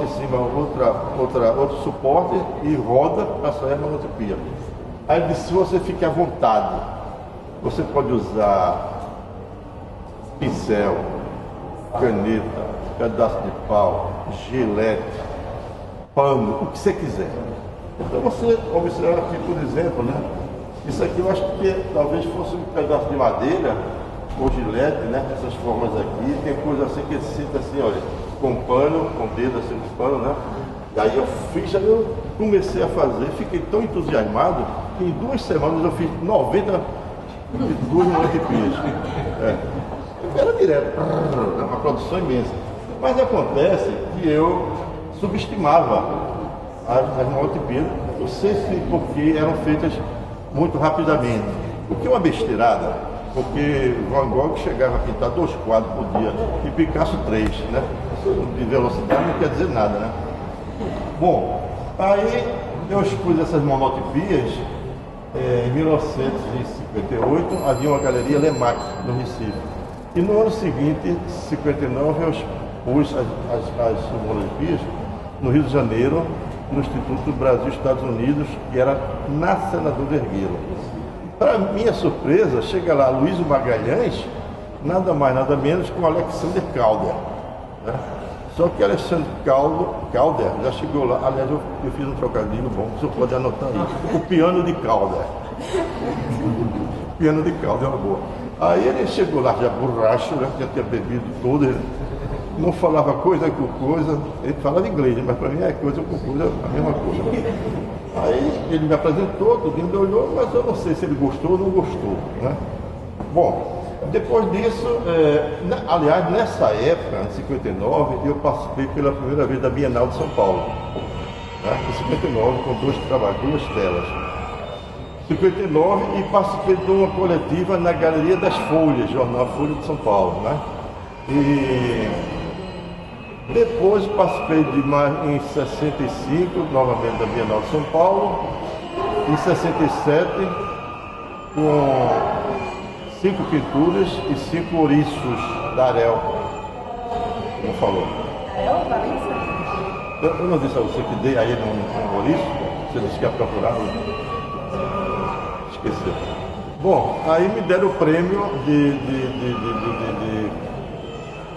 em cima outro suporte e roda para sair a monotipia. Aí ele disse: se você fica à vontade, você pode usar pincel, caneta, pedaço de pau, gilete, pano, o que você quiser. Então você observa aqui, por exemplo, né? Isso aqui eu acho que talvez fosse um pedaço de madeira ou gilete, né? Essas formas aqui, tem coisa assim que se sinta assim, olha, com pano, com dedo assim no pano, né? E aí eu comecei a fazer, fiquei tão entusiasmado que em 2 semanas eu fiz 92 monotipias. Era direto, uma produção imensa. Mas acontece que eu subestimava as monotipias, não sei se porque eram feitas muito rapidamente, o que é uma besteirada, porque Van Gogh chegava a pintar 2 quadros por dia e Picasso 3, né? De velocidade não quer dizer nada, né? Bom, aí eu expus essas monotipias em 1958, havia uma galeria Lemac no Recife. E no ano seguinte, 59, eu expus as monotipias no Rio de Janeiro, no Instituto Brasil Estados Unidos, que era na Senador Vergueiro. Para minha surpresa, chega lá Aloysio Magalhães, nada mais, nada menos que o Alexander Calder, né? Só que Alexander Calder já chegou lá, aliás, eu fiz um trocadilho bom, você pode anotar aí, o piano de Calder. Piano de Calder é uma boa. Aí ele chegou lá já borracho, né? Já tinha bebido todo, ele não falava coisa com coisa, ele falava inglês, mas para mim é coisa com coisa, a mesma coisa. Aí ele me apresentou, todo mundo olhou, mas eu não sei se ele gostou ou não gostou, né? Bom, depois disso, aliás, nessa época, em 59, eu participei pela primeira vez da Bienal de São Paulo. né? Em 59, com dois trabalhos, duas telas. 59, e participei de uma coletiva na Galeria das Folhas, jornal Folha de São Paulo, né? E depois participei de mais em 65, novamente da Bienal de São Paulo, em 67, com 5 pinturas e 5 ouriços da Ariel, como falou. Ariel, Valência? Eu não disse a você que dei a ele um ouriço? Você disse que ia procurar? Esqueceu. Bom, aí me deram o prêmio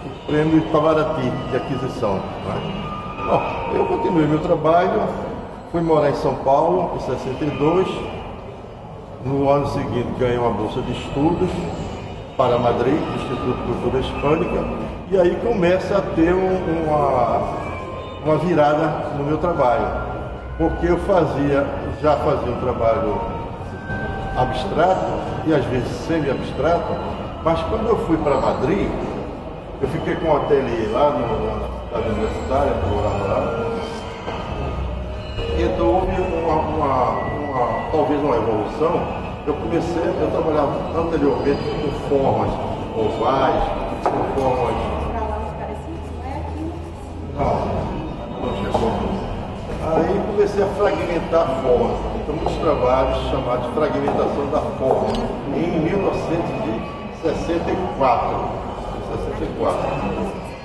o prêmio Itamaraty de aquisição, né? Bom, eu continuei meu trabalho, fui morar em São Paulo em 62. No ano seguinte ganhei uma bolsa de estudos para Madrid, do Instituto de Cultura Hispânica, e aí começa a ter uma virada no meu trabalho, porque eu já fazia um trabalho abstrato e às vezes semi-abstrato, mas quando eu fui para Madrid, eu fiquei com um ateliê lá na cidade universitária, que eu morava lá. Então houve talvez uma evolução. Eu trabalhava anteriormente com formas ovais, com formas. Não chegou. Aí comecei a fragmentar formas. Então muitos trabalhos chamados de fragmentação da forma, em 1964.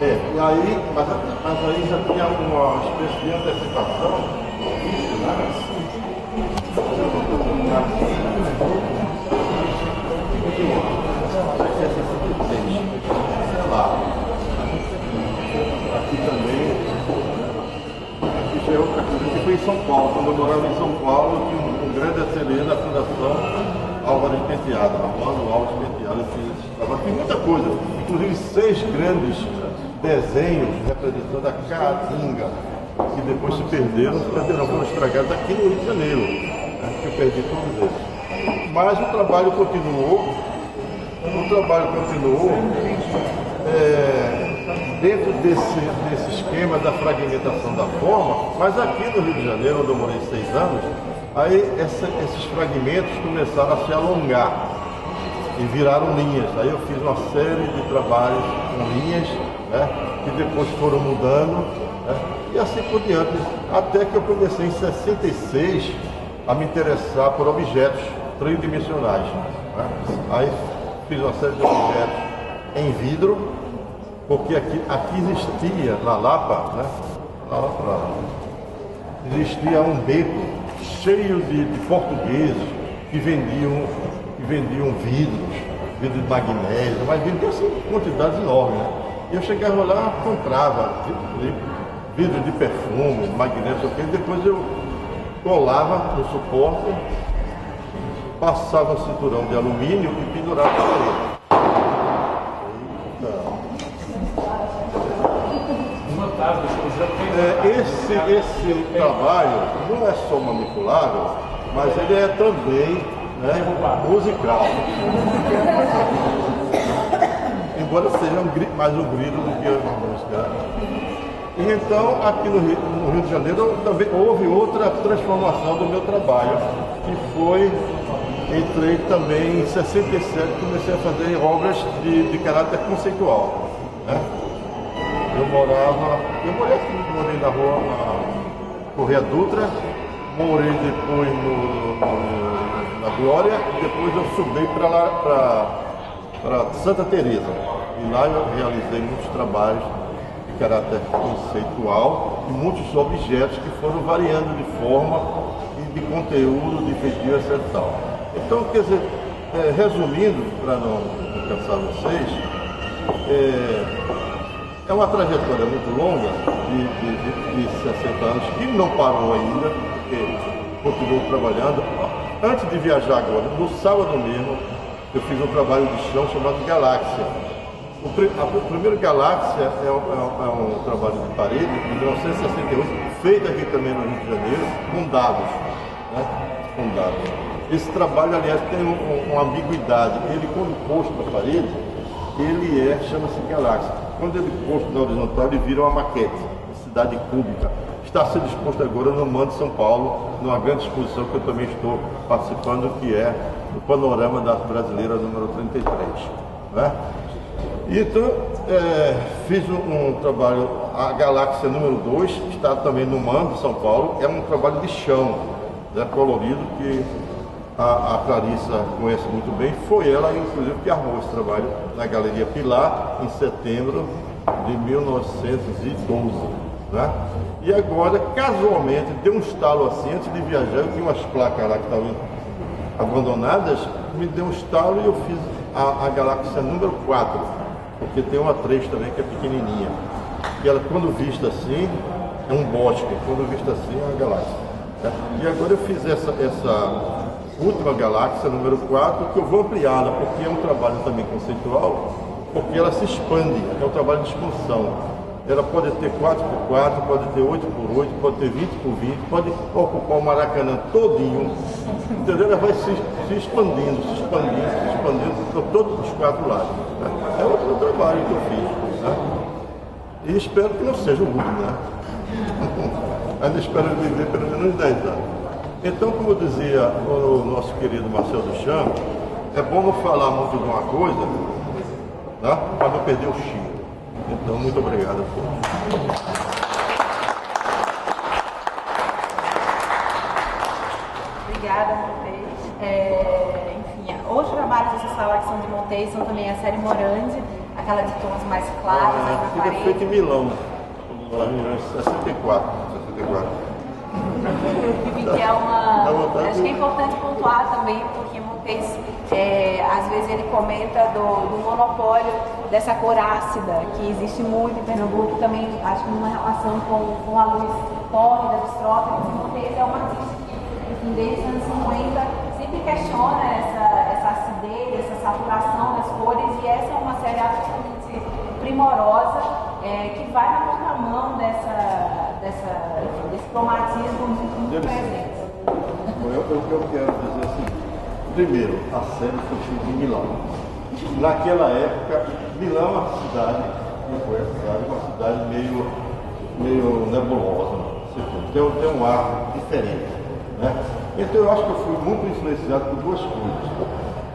E aí, mas aí já tinha uma espécie de antecipação disso, né? Sei lá. Aqui também. Isso é outra coisa que foi em São Paulo. Quando eu morava em São Paulo, eu tinha um grande ateliê da Fundação Álvares Penteado, Armando Álvares Penteado. Eu fiz muita coisa, inclusive 6 grandes desenhos representando a Caatinga, que depois se perderam, foram estragados aqui no Rio de Janeiro, né, que eu perdi todos eles. Mas o trabalho continuou dentro desse esquema da fragmentação da forma, mas aqui no Rio de Janeiro, onde eu morei 6 anos, aí esses fragmentos começaram a se alongar e viraram linhas. Aí eu fiz uma série de trabalhos com linhas, né, que depois foram mudando, né, e assim por diante, até que eu comecei em 66 a me interessar por objetos tridimensionais, né. Aí fiz uma série de objetos em vidro, porque aqui existia na Lapa, né, existia um beco cheio de portugueses que vendiam vidros de magnésio, mas vendiam assim quantidades enormes, né? E eu chegava lá, comprava vidro de perfume, magnésio, depois eu colava no suporte, passava um cinturão de alumínio e pendurava na parede. Esse trabalho não é só manipulável, mas ele é também, né, musical. Embora seja mais um grito do que uma música. E então, aqui no Rio de Janeiro, também houve outra transformação do meu trabalho, que foi, entrei também em 67, comecei a fazer obras de caráter conceitual, né? Eu morei aqui, morei na rua Correia Dutra, morei depois na Glória, e depois eu subi para Santa Teresa. E lá eu realizei muitos trabalhos de caráter conceitual e muitos objetos que foram variando de forma e de conteúdo, de feitio, etc. Então, quer dizer, resumindo, para não cansar vocês, é uma trajetória muito longa, de 60 anos, que não parou ainda, porque continuo trabalhando. Antes de viajar agora, no sábado mesmo, eu fiz um trabalho de chão chamado Galáxia. O primeiro Galáxia é um trabalho de parede, de 1968, feito aqui também no Rio de Janeiro, com dados, né? Com dados. Esse trabalho, aliás, tem uma ambiguidade. Ele, quando posto na parede, ele chama-se Galáxia. Quando ele posto na horizontal, ele vira uma maquete. Esse cidade cúbica. Está sendo exposto agora no MAN de São Paulo, numa grande exposição que eu também estou participando, que é o Panorama da Arte Brasileira número 33. Né? Então, fiz um trabalho, a Galáxia número 2, está também no MAN de São Paulo, é um trabalho de chão, né, colorido, que a Clarissa conhece muito bem. Foi ela, inclusive, que armou esse trabalho na Galeria Pilar, em setembro de 1912. Né? E agora, casualmente, deu um estalo assim, antes de viajar, eu tinha umas placas lá que estavam abandonadas, me deu um estalo e eu fiz a Galáxia número 4, porque tem uma 3 também que é pequenininha. E ela, quando vista assim, é um bosque, quando vista assim, é uma galáxia. Né? E agora eu fiz essa última Galáxia número 4, que eu vou ampliá-la, porque é um trabalho também conceitual, porque ela se expande, é um trabalho de expansão. Ela pode ter 4x4, pode ter 8x8, pode ter 20x20, pode ocupar o Maracanã todinho, entendeu? Ela vai se expandindo para todos os 4 lados. Né? É outro trabalho que eu fiz. Né? E espero que não seja o último, né? Ainda espero viver pelo menos 10 anos. Então, como dizia o nosso querido Marcel Duchamp, é bom não falar muito de uma coisa, tá? Para não perder o chiro. Então, muito obrigado a todos. Obrigada, Montes. Enfim, outros trabalhos dessa sala que são de Montes são também a série Morandi, aquela de tons mais claros, na Foi parede. feito em Milão, em 64. Que é uma. Acho que é importante pontuar também, porque Montes, às vezes ele comenta do monopólio dessa cor ácida que existe muito em Pernambuco, também acho que numa relação com a luz tórrida dos trópicos. Montes é uma artista que, enfim, desde os anos 50 sempre questiona essa acidez, essa saturação das cores, e essa é uma série absolutamente primorosa que vai na contramão desse cromatismo muito presente. Eu quero dizer assim, primeiro, a série foi feita em Milão. Naquela época, Milão é uma cidade, uma cidade meio nebulosa, tem um ar diferente. Né? Então eu acho que eu fui muito influenciado por duas coisas.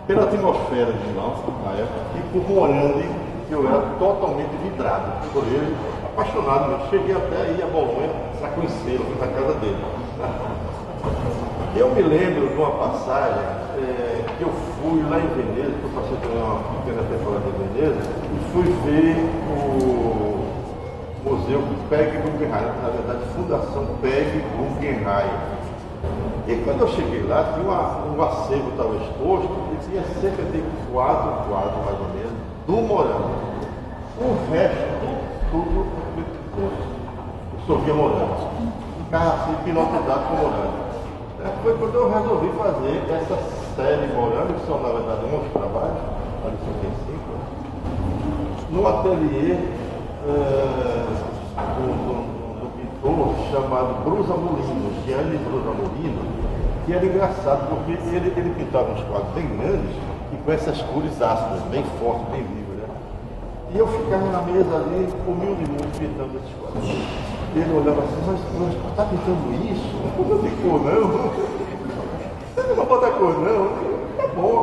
Pela atmosfera de Milão, na época, e por Morandi, que eu era totalmente vidrado por ele, apaixonado mesmo. Cheguei até aí a Bolonha para conhecê-lo, na casa dele. Eu me lembro de uma passagem que eu fui lá em Veneza, que eu passei por uma pequena temporada em Veneza, e fui ver o Museu Peggy Guggenheim, na verdade, Fundação Peggy Guggenheim. E quando eu cheguei lá, tinha um acervo estava exposto, e tinha cerca de 4 quadros, mais ou menos, do Morandi. O resto, tudo, Sofia Morandi. Ficava assim, hipnotizado com Morandi. Foi quando eu resolvi fazer essa série Morandi, que são, na verdade, 11 trabalhos, ali são 5, no ateliê do pintor chamado Brusa Molino, Gianni Brusa Molino, que era engraçado, porque ele pintava uns quadros bem grandes e com essas cores ácidas, bem fortes, bem vivas, né? E eu ficava na mesa ali, humildemente pintando esses quadros. Ele olhava assim, mas está pintando isso? Não tem cor não? Você não vai botar cor não? Tá bom.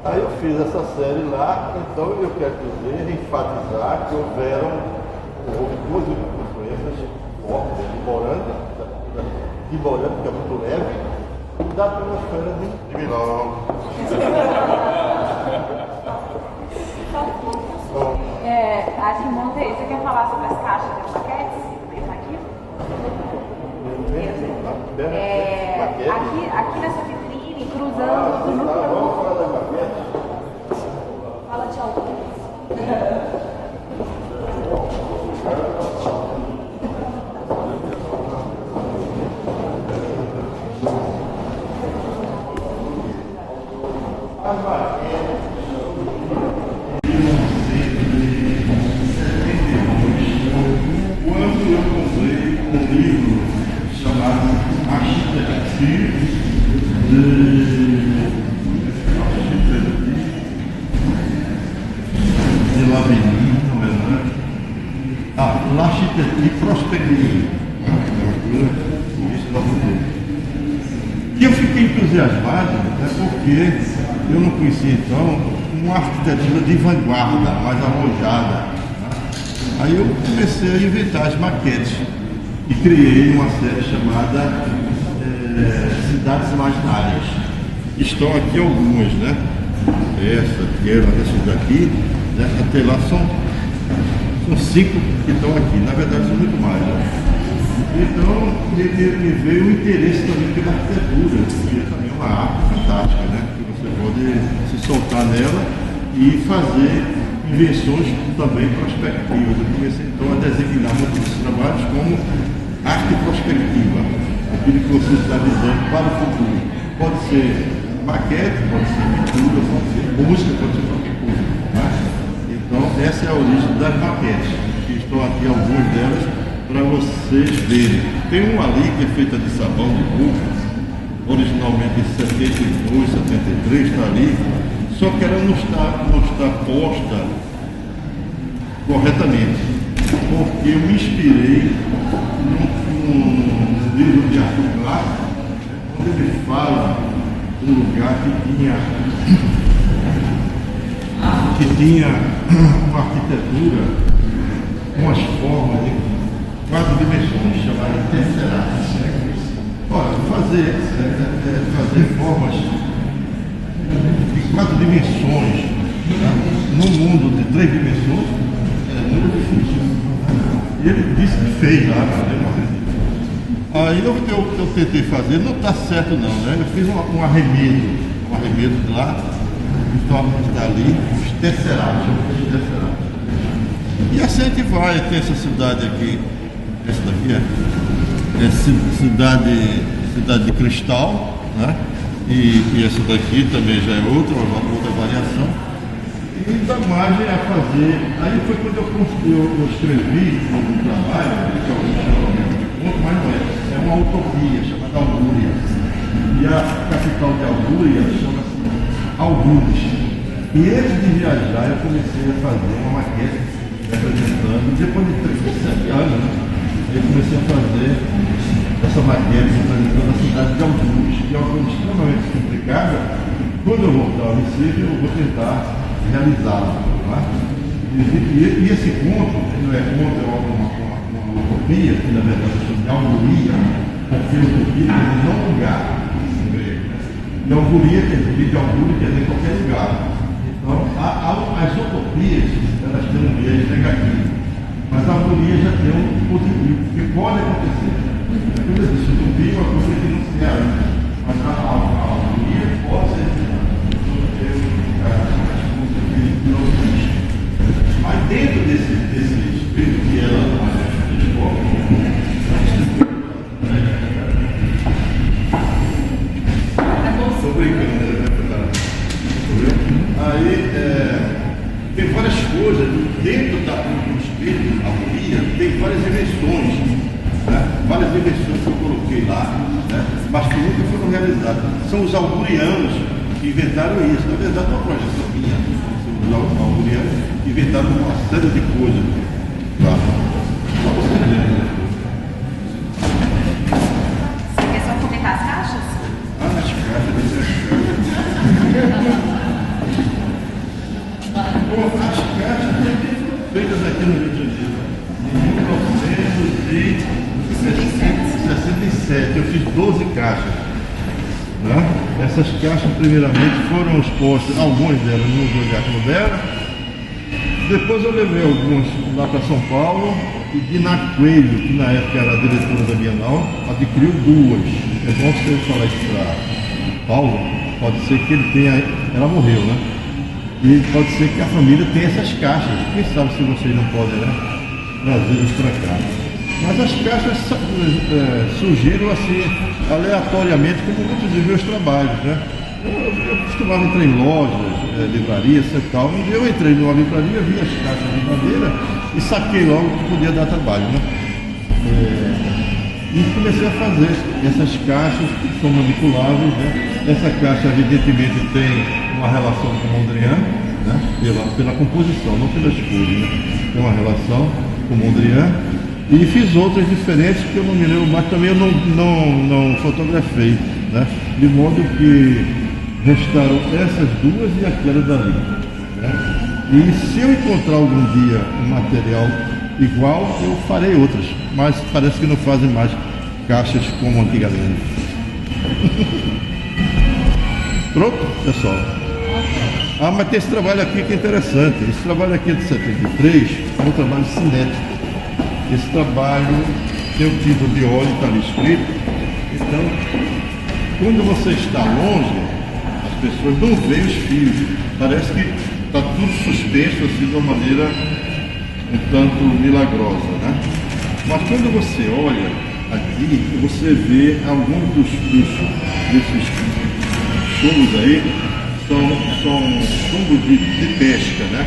Aí eu fiz essa série lá, então eu quero dizer, enfatizar que houve duas influências fortes de Morandi, que é muito leve, e da atmosfera de Milão. Acho que Montes, você quer falar sobre as caixas das maquetes? Está aqui? Aqui nessa vitrine, cruzando do núcleo. Vamos falar das maquetes? Fala de algo. As maquetes. Quando eu comprei um livro chamado Architecture de Lavigny, na verdade, l'architecture prospective. E eu fiquei entusiasmado, porque eu não conhecia então uma arquitetura de vanguarda, mais arrojada. Aí eu comecei a inventar as maquetes e criei uma série chamada Cidades Imaginárias. Estão aqui algumas, né? Essa, aquela, essas daqui, né? Até lá são 5 que estão aqui, na verdade são muito mais, né? Então me veio o interesse também pela arquitetura, que também é uma arte fantástica, né? Que você pode se soltar nela e fazer invenções também prospectivas. Eu comecei então a designar muitos desses trabalhos como arte prospectiva, aquilo que você está dizendo para o futuro. Pode ser maquete, pode ser pintura, pode ser música, pode ser qualquer coisa. Né? Então essa é a origem das maquetes, que estão aqui algumas delas para vocês verem. Tem uma ali que é feita de sabão de coco, originalmente de 72, 73, está ali, só que ela não está posta corretamente, porque eu me inspirei num livro de Arthur Clarke, onde ele fala de um lugar que tinha uma arquitetura com as formas de 4 dimensões, chamadas tesseratas. Olha, fazer formas de 4 dimensões, tá? Num mundo de 3 dimensões é muito difícil. E ele disse que fez lá, aí eu tentei fazer, não está certo não, né? Eu fiz um arremedo lá, então está ali, os tesseratos. E assim a gente vai, tem essa cidade aqui. Essa daqui é cidade de cristal, né? E essa daqui também já é outra variação. E da margem a fazer. Aí foi quando eu escrevi um trabalho, que alguns chamam de conto, mas não é. É uma utopia chamada Algúria. E a capital de Algúria chama-se Algures. E antes de viajar eu comecei a fazer uma maquete representando, depois de 37 anos, né? Eu comecei a fazer essa maquete representando a cidade de Algures, que é uma coisa extremamente complicada. Quando eu voltar ao Recife, eu vou tentar realizá-la. Tá? E esse conto, ele não é conto, é uma utopia, que na verdade é de Algoria, porque utopia quer dizer não lugar, em grego. E Algoria quer dizer de Algoria, quer dizer qualquer lugar. Então, as utopias, elas têm um viés negativo. Mas a algoria já tem um positivo, que pode acontecer. Quando existe utopia, é uma coisa que não se é. Mas a algoria pode ser que não existe. Mas dentro desse espírito que ela estou brincando, aí tem várias coisas dentro do espírito, a algoria, tem várias invenções, né? Várias invenções que eu coloquei lá, né? Mas que nunca foram realizadas. São os algorianos que inventaram isso. Na verdade, uma projeção minha. Os algorianos inventaram uma série de coisas. Tá? Você quer só comentar as caixas? As caixas. As caixas feitas aqui no Rio de Janeiro, em 1967. Eu fiz 12 caixas. Né? Essas caixas, primeiramente, foram expostas, algumas delas no Museu de Arte Moderna. Depois eu levei algumas lá para São Paulo, e Dina Coelho, que na época era a diretora da Bienal, adquiriu 2. É bom você falar isso para Paulo, pode ser que ele tenha. Ela morreu, né? E pode ser que a família tenha essas caixas. Quem sabe se vocês não podem, né, trazê-las para cá. Mas as caixas surgiram assim, aleatoriamente, como muitos dos meus trabalhos, né? Eu costumava entrar em lojas, livrarias e tal. Um dia eu entrei numa livraria, vi as caixas de madeira e saquei logo que podia dar trabalho, né? E comecei a fazer essas caixas que são manipuláveis, né? Essa caixa evidentemente tem uma relação com o Mondrian, né? Pela composição, não pelas cores, né? Tem uma relação. com Mondrian, e fiz outras diferentes que eu não me lembro, mas também eu não fotografei, né? De modo que restaram essas duas e aquela dali, né? E se eu encontrar algum dia um material igual, eu farei outras, mas parece que não fazem mais caixas como antigamente. Pronto, pessoal. Ah, mas tem esse trabalho aqui que é interessante. Esse trabalho aqui é de 73, é um trabalho cinético. Esse trabalho tem o título de óleo, está ali escrito. Então, quando você está longe, as pessoas não veem os fios. Parece que está tudo suspenso assim de uma maneira um tanto milagrosa, né? Mas quando você olha aqui, você vê alguns desses chumbos aí, são chumbos de pesca, né?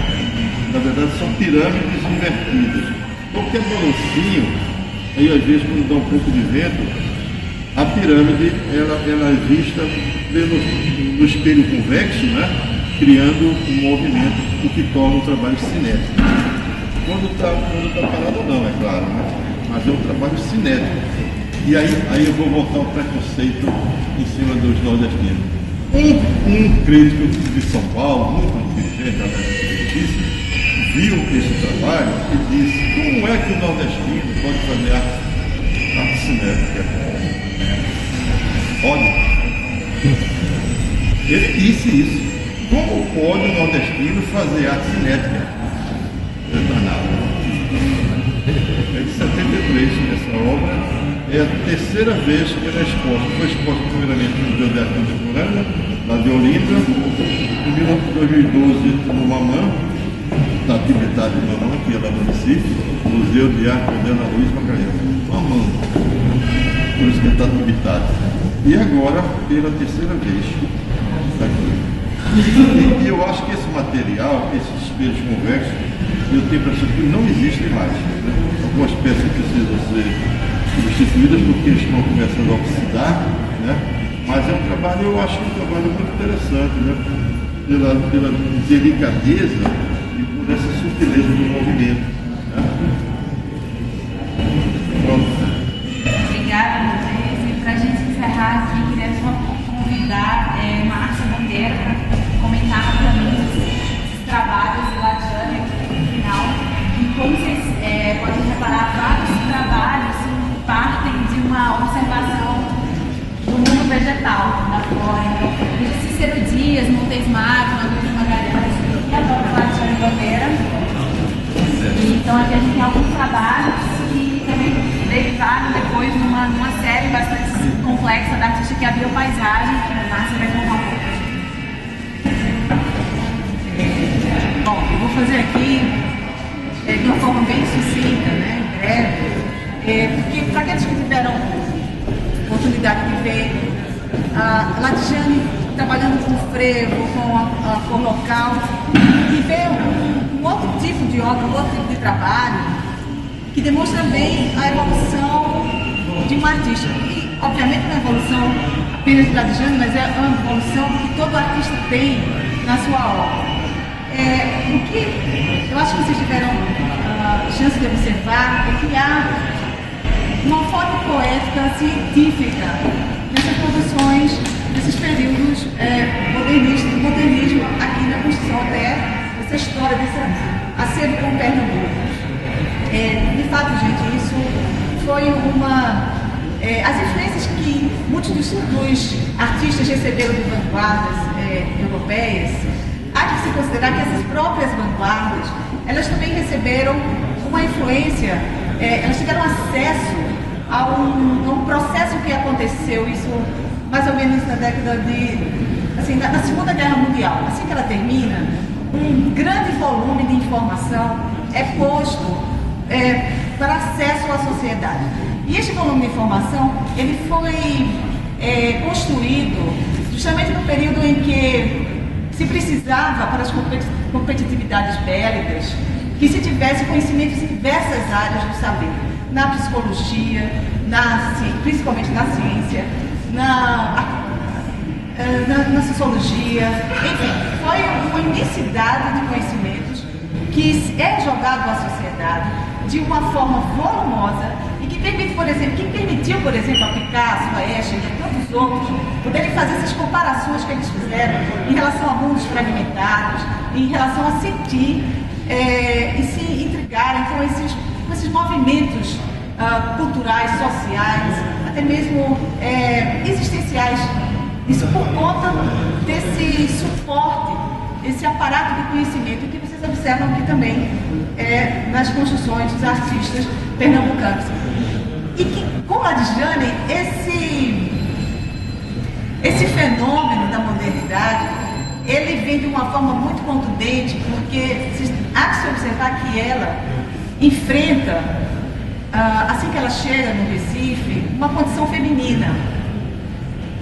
Na verdade são pirâmides invertidas. Qualquer balancinho, aí às vezes quando dá um pouco de vento, a pirâmide ela é vista no espelho convexo, né? Criando um movimento, o que torna o trabalho cinético. Quando está parado não, é claro, né? Mas é um trabalho cinético. E aí eu vou voltar ao preconceito em cima dos nordestinos. Um crítico de São Paulo, muito inteligente, viu esse trabalho e disse: como é que o nordestino pode fazer arte cinética? Pode. Ele disse isso. Como pode o nordestino fazer arte cinética? É danado. É de 73 essa obra. É a terceira vez que ela é exposta. Foi exposta primeiramente no Museu de Arte Contemporânea, lá de Olinda, em 2012 no Mamã, na atividade de Mamã, que é lá no Recife, Museu de Arte Moderna Luiz Magalhães. Mamã. Por isso que está atividade. E agora, pela terceira vez. Está aqui. E eu acho que esse material, esses espelhos convexos, eu tenho a impressão que não existem mais. Né? Algumas peças precisam ser substituídas porque eles estão começando a oxidar, né? Mas é um trabalho, eu acho um trabalho muito interessante, né? Pela delicadeza e por essa sutileza do movimento. Né? Pronto. Obrigada, vocês. E para a gente encerrar aqui, queria só convidar Márcia Bandeira para comentar rapidamente esses trabalhos de Ladiane aqui no final. E como vocês podem reparar, vários trabalhos partem de uma observação do mundo vegetal da flora. Então, Cícero Dias, Montes Magno, Luiz Magalhães e a própria Ladiane Bandeira. Então, aqui a gente tem alguns trabalhos que também derivaram depois numa série bastante complexa da artista que é a Biopaisagem, que a Márcia vai contar um pouco. Bom, eu vou fazer aqui de uma forma bem sucinta, né, breve, porque para aqueles que tiveram oportunidade de ver a Ladiane trabalhando com frevo, com a cor local, e ver um outro tipo de obra, um outro tipo de trabalho, que demonstra bem a evolução de um artista. E, obviamente, não é evolução apenas de Ladiane, mas é uma evolução que todo artista tem na sua obra. O que eu acho que vocês tiveram chance de observar é que há uma forma poética científica nessas produções, nesses períodos modernismo aqui na construção até essa história desse acervo com Pernambuco. De fato, gente, isso foi uma... as influências que muitos dos artistas receberam de vanguardas europeias, há que se considerar que essas próprias vanguardas, elas também receberam uma influência, elas tiveram acesso a um processo que aconteceu, isso mais ou menos na década na Segunda Guerra Mundial. Assim que ela termina, um grande volume de informação é posto para acesso à sociedade. E este volume de informação, ele foi construído justamente no período em que se precisava, para as competitividades bélicas, que se tivesse conhecimentos em diversas áreas do saber, na psicologia, principalmente na ciência, na sociologia, enfim, foi uma imensidade de conhecimentos que é jogado à sociedade de uma forma volumosa e que permitiu, por exemplo, a Picasso, a Escher e tantos outros poderem fazer essas comparações que eles fizeram em relação a mundos fragmentados, em relação a sentir e se intrigarem com esses movimentos culturais, sociais, até mesmo existenciais. Isso por conta desse suporte, esse aparato de conhecimento que vocês observam aqui também nas construções dos artistas pernambucanos. E que, como a Djane, esse fenômeno da modernidade, ele vem de uma forma muito contundente, porque há que se observar que ela enfrenta, assim que ela chega no Recife, uma condição feminina,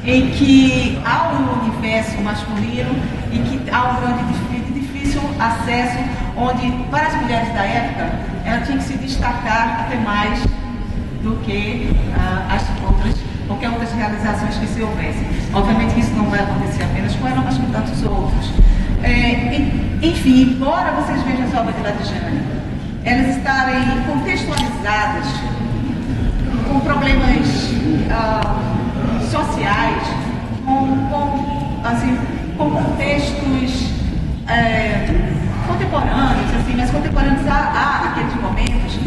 em que há um universo masculino e que há um grande e difícil acesso, onde para as mulheres da época ela tinha que se destacar até mais do que qualquer outras realizações que se houvessem. Obviamente que isso não vai acontecer apenas com ela, mas com tantos outros. Enfim, embora vocês vejam as obras de Ladjane, elas estarem contextualizadas com problemas sociais, com contextos contemporâneos, mas contemporâneos a aqueles momentos,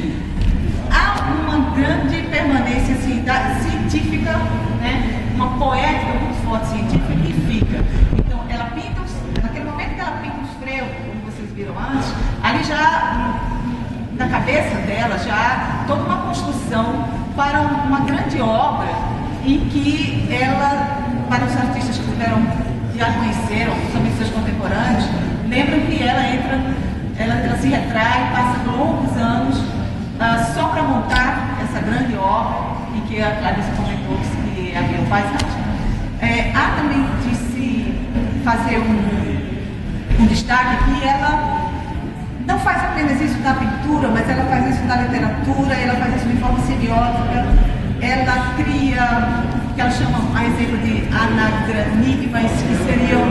há uma grande permanência científica, né? Uma poética muito forte científica que fica. Então, ela pinta, naquele momento que ela pinta os freos, como vocês viram antes, ali já, na cabeça dela, já há toda uma construção para uma grande obra em que ela, para os artistas que já conheceram, principalmente seus contemporâneos, lembram que ela se retrai, passa longos anos só para montar essa grande obra, em que a Clarice comentou que havia o paisagem. Há também de se fazer um destaque que ela não faz apenas isso da pintura, mas ela faz isso da literatura, ela faz isso de forma semiótica, ela cria o que ela chama, a exemplo de anagranigmas, que seriam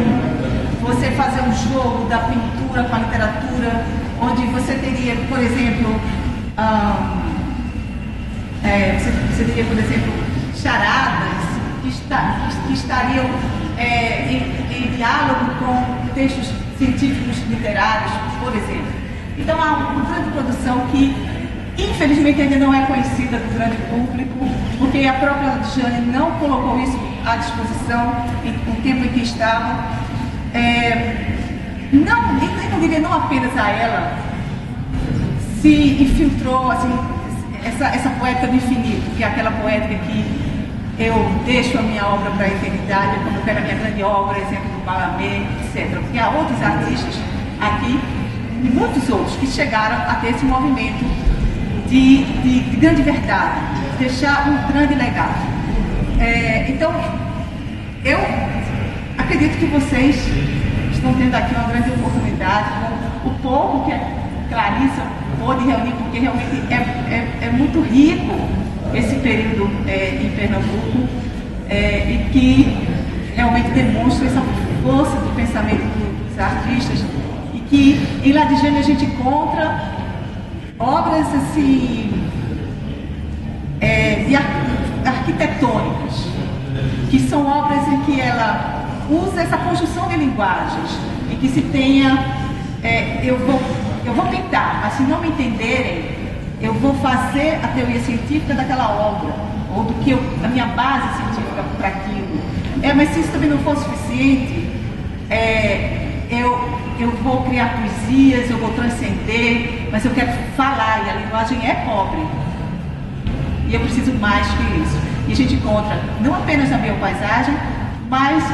você fazer um jogo da pintura com a literatura, onde você teria, por exemplo, você teria, por exemplo, charadas que estariam em diálogo com textos científicos literários, por exemplo. Então há uma grande produção que, infelizmente, ainda não é conhecida do grande público, porque a própria Djane não colocou isso à disposição no tempo em que estava. Eu não diria não apenas a ela, se infiltrou assim, essa poética do infinito, que é aquela poética que eu deixo a minha obra para a eternidade, como eu quero a minha grande obra, exemplo do Malamé, etc. Porque há outros artistas aqui, e muitos outros, que chegaram a ter esse movimento de grande verdade, de deixar um grande legado. Então, eu acredito que vocês estão tendo aqui uma grande oportunidade, com o pouco que a Clarissa pôde reunir, porque realmente é muito rico esse período em Pernambuco, e que realmente demonstra essa força do pensamento dos artistas, e que em Ladjane a gente encontra obras assim, arquitetônicas, que são obras em que ela usa essa conjunção de linguagens, em que se tenha, eu vou pintar, mas se não me entenderem, eu vou fazer a teoria científica daquela obra, ou da minha base científica para aquilo. Mas se isso também não for suficiente, eu vou criar poesias, eu vou transcender, mas eu quero falar, e a linguagem é pobre. E eu preciso mais que isso. E a gente encontra, não apenas na biopaisagem, mas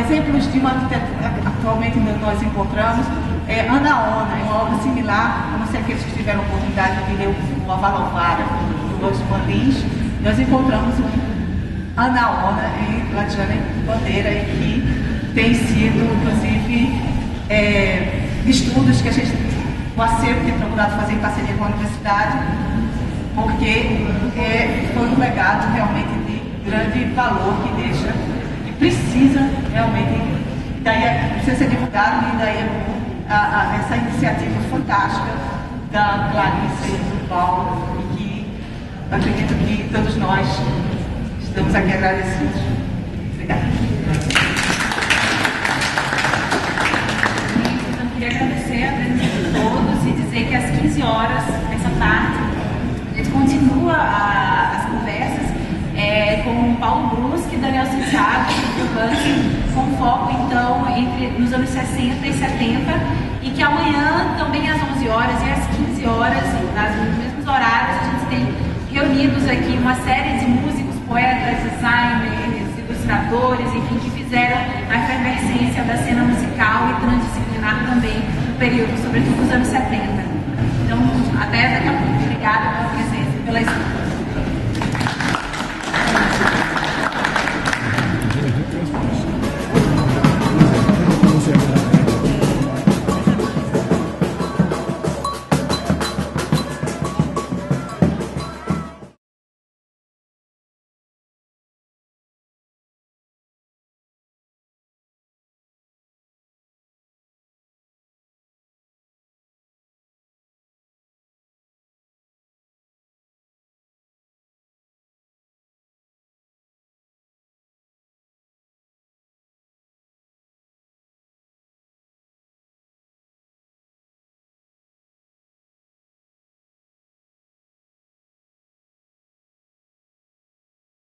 exemplos de uma arquitetura, atualmente nós encontramos, Anaona, é uma obra similar, a não ser aqueles que tiveram a oportunidade de ler o Avalovara, do Lois Marlins. Nós encontramos um Anaona em Ladjane Bandeira, e que tem sido, inclusive, estudos que o acervo tem procurado fazer em parceria com a universidade, porque foi um legado realmente de grande valor que deixa, que precisa realmente, precisa ser divulgado, e daí essa iniciativa fantástica da Clarice e do Paulo, e que acredito que todos nós estamos aqui agradecidos. Obrigada. Eu queria agradecer a presença de todos e dizer que às 15 horas, essa tarde, a gente continua as conversas com Paulo Brusque e Daniel Santiago, com foco então nos anos 60 e 70, e que amanhã também às 11 horas e às 15 horas, nos mesmos horários, a gente tem reunidos aqui uma série de músicos, poetas, designers, ilustradores, enfim, que fizeram a efervescência da cena musical e transdisciplinar também no período, sobretudo dos anos 70. Então, até daqui a pouco.